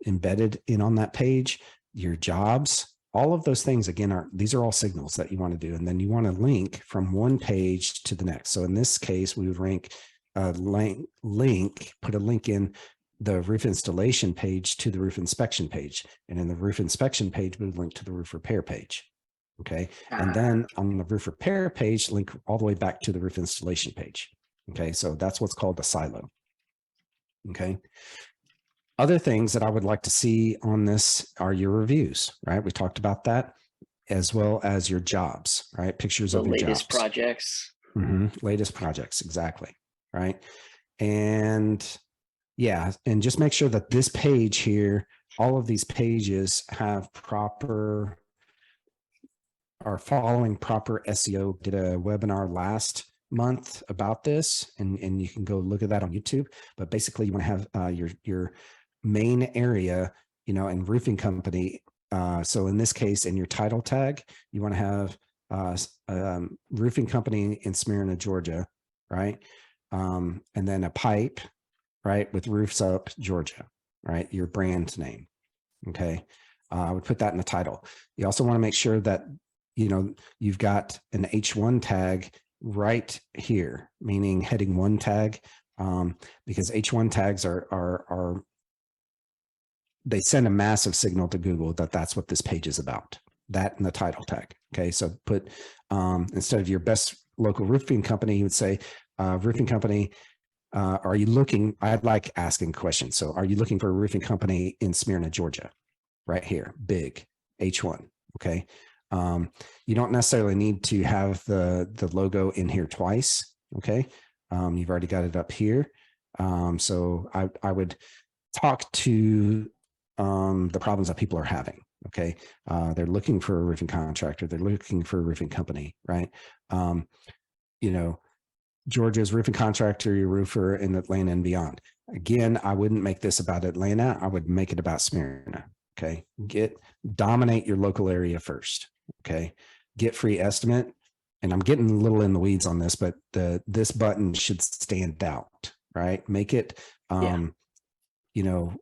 embedded in on that page, your jobs, all of those things, again, these are all signals that you want to do. And then you want to link from one page to the next. So in this case, we would rank a put a link in the roof installation page to the roof inspection page. And in the roof inspection page, we would link to the roof repair page. Okay. And then on the roof repair page, link all the way back to the roof installation page. Okay. So that's what's called a silo. Okay. Other things that I would like to see on this are your reviews, right? We talked about that, as well as your jobs, right? Pictures of your latest jobs. projects. Latest projects, exactly, right? And yeah, and just make sure that this page here, all of these pages are following proper SEO. Did a webinar last month about this, and you can go look at that on YouTube. But basically, you want to have your main area, and roofing company. So in this case, in your title tag, you want to have roofing company in Smyrna, Georgia, right? And then a pipe, right, with Roofs Up, Georgia, right? Your brand name. Okay. I would put that in the title. You also want to make sure that, you've got an H1 tag right here, meaning heading 1 tag, because H1 tags are they send a massive signal to Google that that's what this page is about, that in the title tag. Okay. So put, instead of your best local roofing company, you would say, roofing company, are you looking, I'd like asking questions. So are you looking for a roofing company in Smyrna, Georgia? Right here, big H1. Okay. You don't necessarily need to have the logo in here twice. Okay. You've already got it up here. So I would talk to the problems that people are having. Okay. They're looking for a roofing contractor. They're looking for a roofing company, right? Georgia's roofing contractor, your roofer in Atlanta and beyond. Again, I wouldn't make this about Atlanta. I would make it about Smyrna. Okay. Dominate your local area first. Okay. Get free estimate. And I'm getting a little in the weeds on this, but this button should stand out, right? Make it,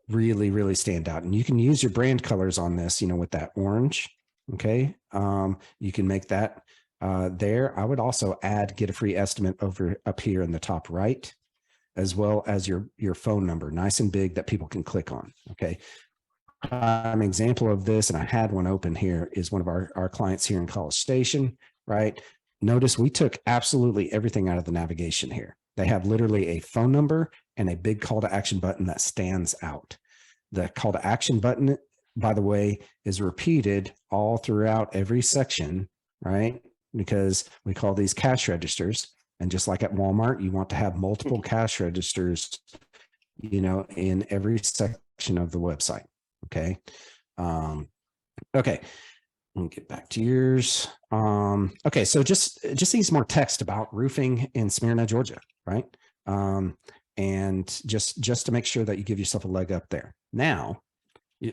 really, really stand out. And you can use your brand colors on this, with that orange. Okay. You can make that there. I would also get a free estimate over up here in the top right, as well as your phone number, nice and big that people can click on. Okay. prime example of this, and I had one open here, is one of our clients here in College Station, right? Notice we took absolutely everything out of the navigation here. They have literally a phone number and a big call to action button that stands out. The call to action button, by the way, is repeated all throughout every section, right? Because we call these cash registers. And just like at Walmart, you want to have multiple cash registers, in every section of the website. Okay. Okay. Let me get back to yours. Okay. So just needs more text about roofing in Smyrna, Georgia, right? And just to make sure that you give yourself a leg up there. Now,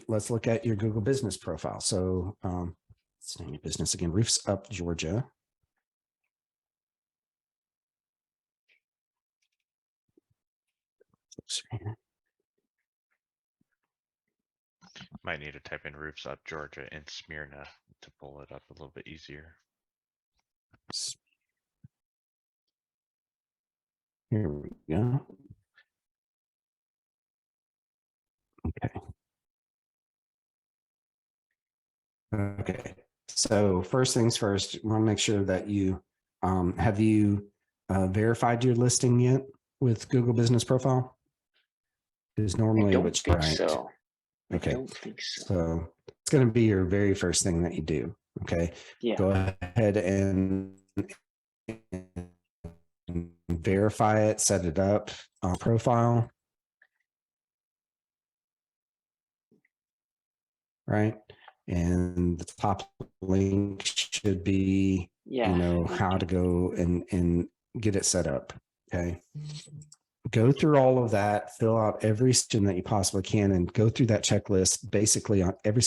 let's look at your Google Business profile. So let's name your business again, Roofs Up Georgia. Might need to type in Roofs Up Georgia in Smyrna to pull it up a little bit easier. Here we go. Okay. Okay. So first things first, you want to make sure that you have you verified your listing yet with Google Business Profile? Because normally I don't it's think right. so. Okay. I don't think so. So it's going to be your very first thing that you do. Okay. Yeah. Go ahead and verify it, set it up on profile. Right. And the top link should be, how to go and get it set up. Okay. Go through all of that, fill out every section that you possibly can, and go through that checklist basically on every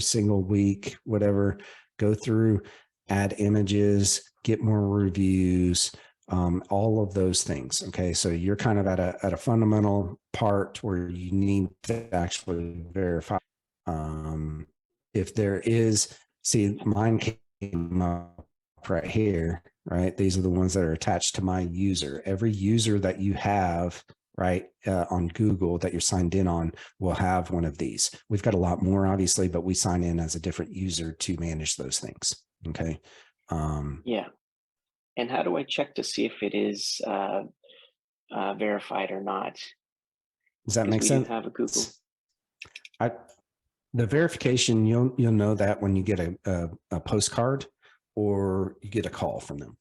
single week, whatever. Go through, add images, get more reviews, all of those things. Okay. So you're kind of at a fundamental part where you need to actually verify. If there is, see, mine came up right here, right? These are the ones that are attached to my user. Every user that you have, right, on Google that you're signed in on will have one of these. We've got a lot more, obviously, but we sign in as a different user to manage those things. Okay. Yeah. And how do I check to see if it is verified or not? Does that make sense? We do have a Google. The verification, you'll know that when you get a postcard or you get a call from them.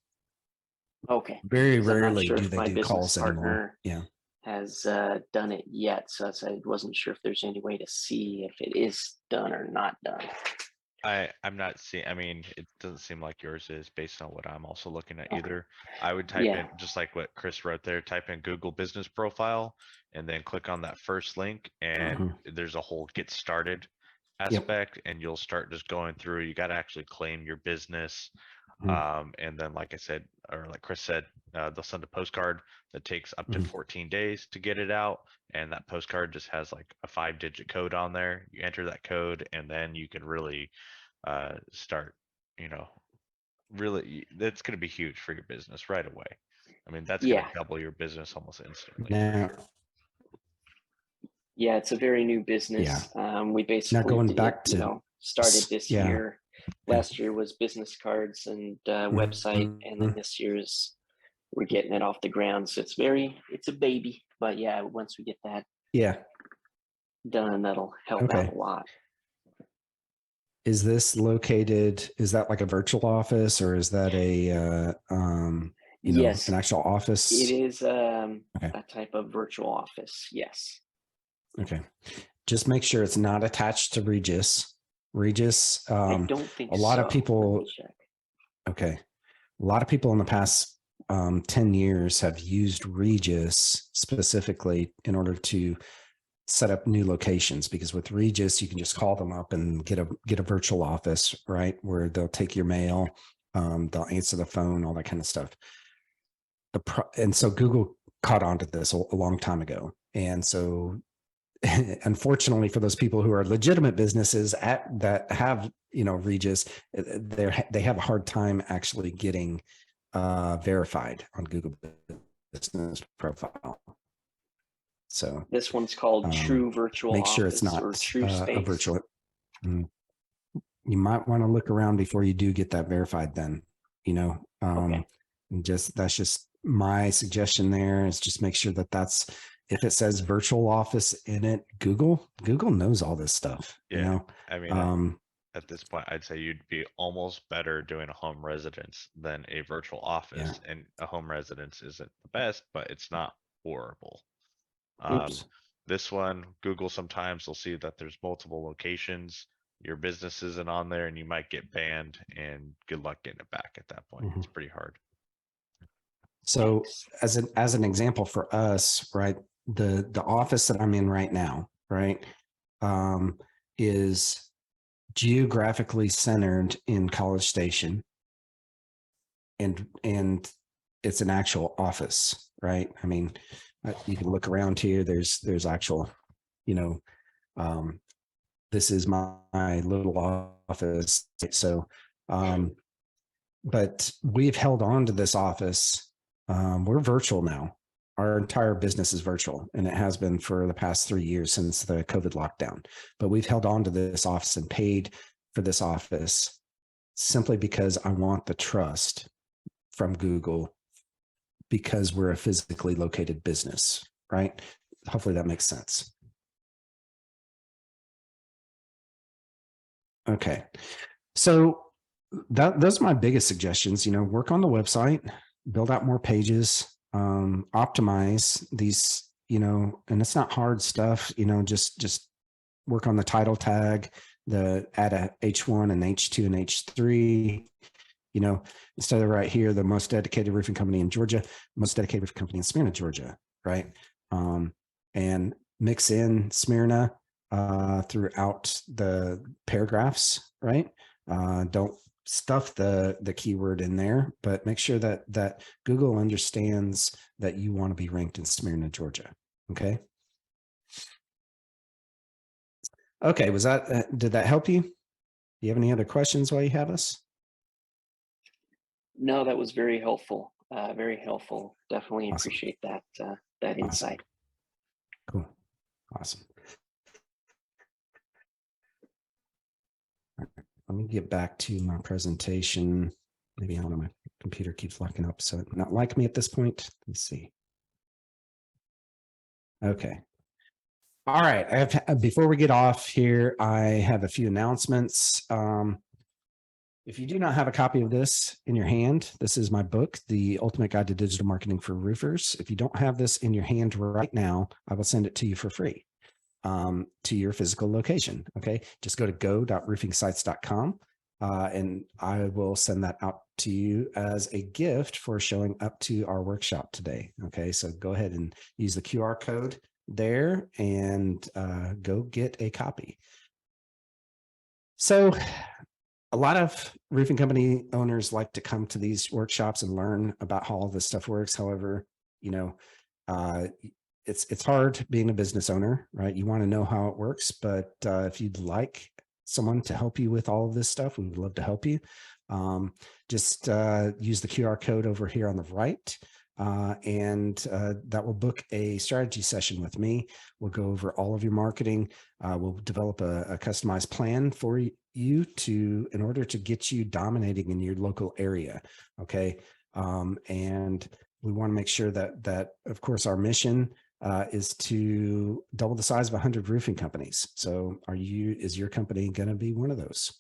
Okay. Very rarely sure do they do calls anymore. Yeah. Has done it yet, so I wasn't sure if there's any way to see if it is done or not done. I'm not seeing, I mean, it doesn't seem like yours is based on what I'm also looking at either. I would type in, just like what Chris wrote there, type in Google Business Profile and then click on that first link, and there's a whole get started aspect, and you'll start just going through. You got to actually claim your business. And then, like I said, or like Chris said, they'll send a postcard that takes up to 14 days to get it out. And that postcard just has like a 5-digit code on there. You enter that code, and then you can really start, really, that's going to be huge for your business right away. I mean, that's going to double your business almost instantly. Now, for sure. Yeah, it's a very new business. We basically going back to started this year. Last year was business cards and website, and then this year's we're getting it off the ground. So it's a baby, but yeah, once we get that done, that'll help out a lot. Is this located? Is that like a virtual office, or is that a yes, an actual office? It is a type of virtual office. Yes. Okay. Just make sure it's not attached to Regis. Regis. I don't think a lot so. of people. Okay. A lot of people in the past 10 years have used Regis specifically in order to set up new locations, because with Regis, you can just call them up and get a virtual office, right? Where they'll take your mail, they'll answer the phone, all that kind of stuff. And so Google caught on to this a long time ago. And so unfortunately for those people who are legitimate businesses that have, Regis, they have a hard time actually getting verified on Google Business Profile. So This one's called True Virtual make sure Office it's not or True a Space. virtual. You might want to look around before you do get that verified then, Okay. and that's just my suggestion there is just make sure that if it says virtual office in it, Google knows all this stuff, Yeah. I mean, um, at this point, I'd say you'd be almost better doing a home residence than a virtual office. And a home residence isn't the best, but it's not horrible. Oops. This one, Google sometimes will see that there's multiple locations. Your business isn't on there and you might get banned, and good luck getting it back at that point. It's pretty hard. So Thanks. as an example for us, right, the office that I'm in right now, right, is geographically centered in College Station, and it's an actual office, right? I mean, you can look around here. There's actual, this is my little office. So, but we've held on to this office. We're virtual now. Our entire business is virtual, and it has been for the past 3 years since the COVID lockdown. But we've held on to this office and paid for this office simply because I want the trust from Google, because we're a physically located business, right? Hopefully that makes sense. Okay. So those are my biggest suggestions. Work on the website, build out more pages, optimize these, and it's not hard stuff, just work on the title tag, add a H1 and H2 and H3, instead of right here, the most dedicated roofing company in Georgia, most dedicated roofing company in Smyrna, Georgia, right? And mix in Smyrna throughout the paragraphs, right? Don't stuff the keyword in there, but make sure that Google understands that you want to be ranked in Smyrna, Georgia. Okay. Okay. Did that help you? Do you have any other questions while you have us? No, that was very helpful. Very helpful. Definitely Awesome. appreciate that insight. Cool. Awesome. Let me get back to my presentation. Maybe I don't know, my computer keeps locking up, so it not like me at this point. Let's see. Okay. All right. Before we get off here, I have a few announcements. If you do not have a copy of this in your hand, this is my book, The Ultimate Guide to Digital Marketing for Roofers. If you don't have this in your hand right now, I will send it to you for free to your physical location. Okay. Just go to go.roofingsites.com and I will send that out to you as a gift for showing up to our workshop today. Okay. So go ahead and use the QR code there and go get a copy. So a lot of roofing company owners like to come to these workshops and learn about how all this stuff works. However, it's hard being a business owner, right? You want to know how it works, but if you'd like someone to help you with all of this stuff, we would love to help you. Just use the QR code over here on the right. And that will book a strategy session with me. We'll go over all of your marketing. We'll develop a customized plan for you in order to get you dominating in your local area. Okay. And we want to make sure that of course our mission is to double the size of 100 roofing companies. So is your company going to be one of those?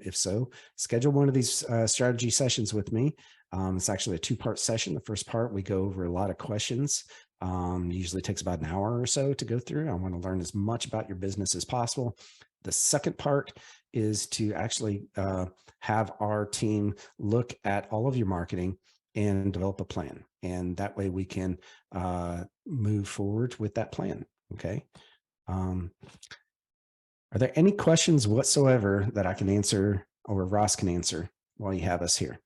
If so, schedule one of these strategy sessions with me. It's actually a 2-part session. The first part, we go over a lot of questions. Usually takes about an hour or so to go through. I want to learn as much about your business as possible. The second part is to actually have our team look at all of your marketing and develop a plan. And that way we can move forward with that plan. Okay. Are there any questions whatsoever that I can answer or Ross can answer while you have us here?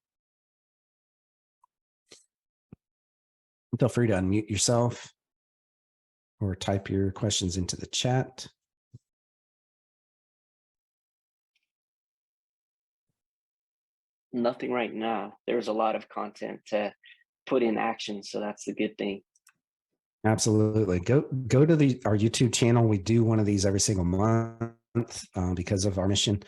Feel free to unmute yourself or type your questions into the chat. Nothing right now. There's a lot of content to put in action, so that's the good thing. Absolutely. Go to our YouTube channel. We do one of these every single month because of our mission.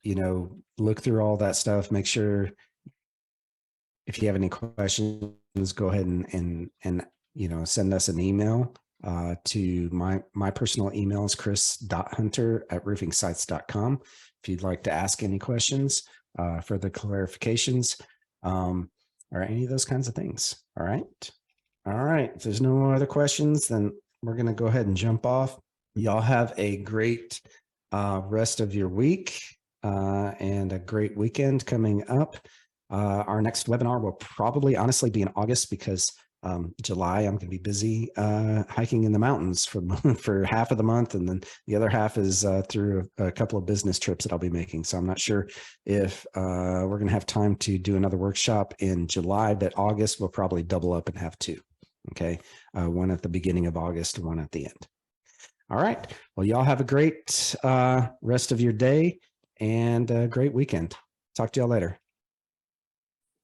You know, look through all that stuff. Make sure if you have any questions, go ahead and you know, send us an email to my personal email is chris.hunter@roofingsites.com. If you'd like to ask any questions, further clarifications, or any of those kinds of things. All right. All right. If there's no other questions, then we're going to go ahead and jump off. Y'all have a great rest of your week and a great weekend coming up. Our next webinar will probably honestly be in August because July I'm going to be busy hiking in the mountains for half of the month, and then the other half is through a couple of business trips that I'll be making. So I'm not sure if we're going to have time to do another workshop in July, but August we'll probably double up and have two. Okay, one at the beginning of August, one at the end. All right. Well, y'all have a great rest of your day and a great weekend. Talk to y'all later.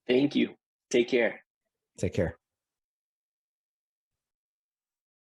Thank you. Take care. Take care.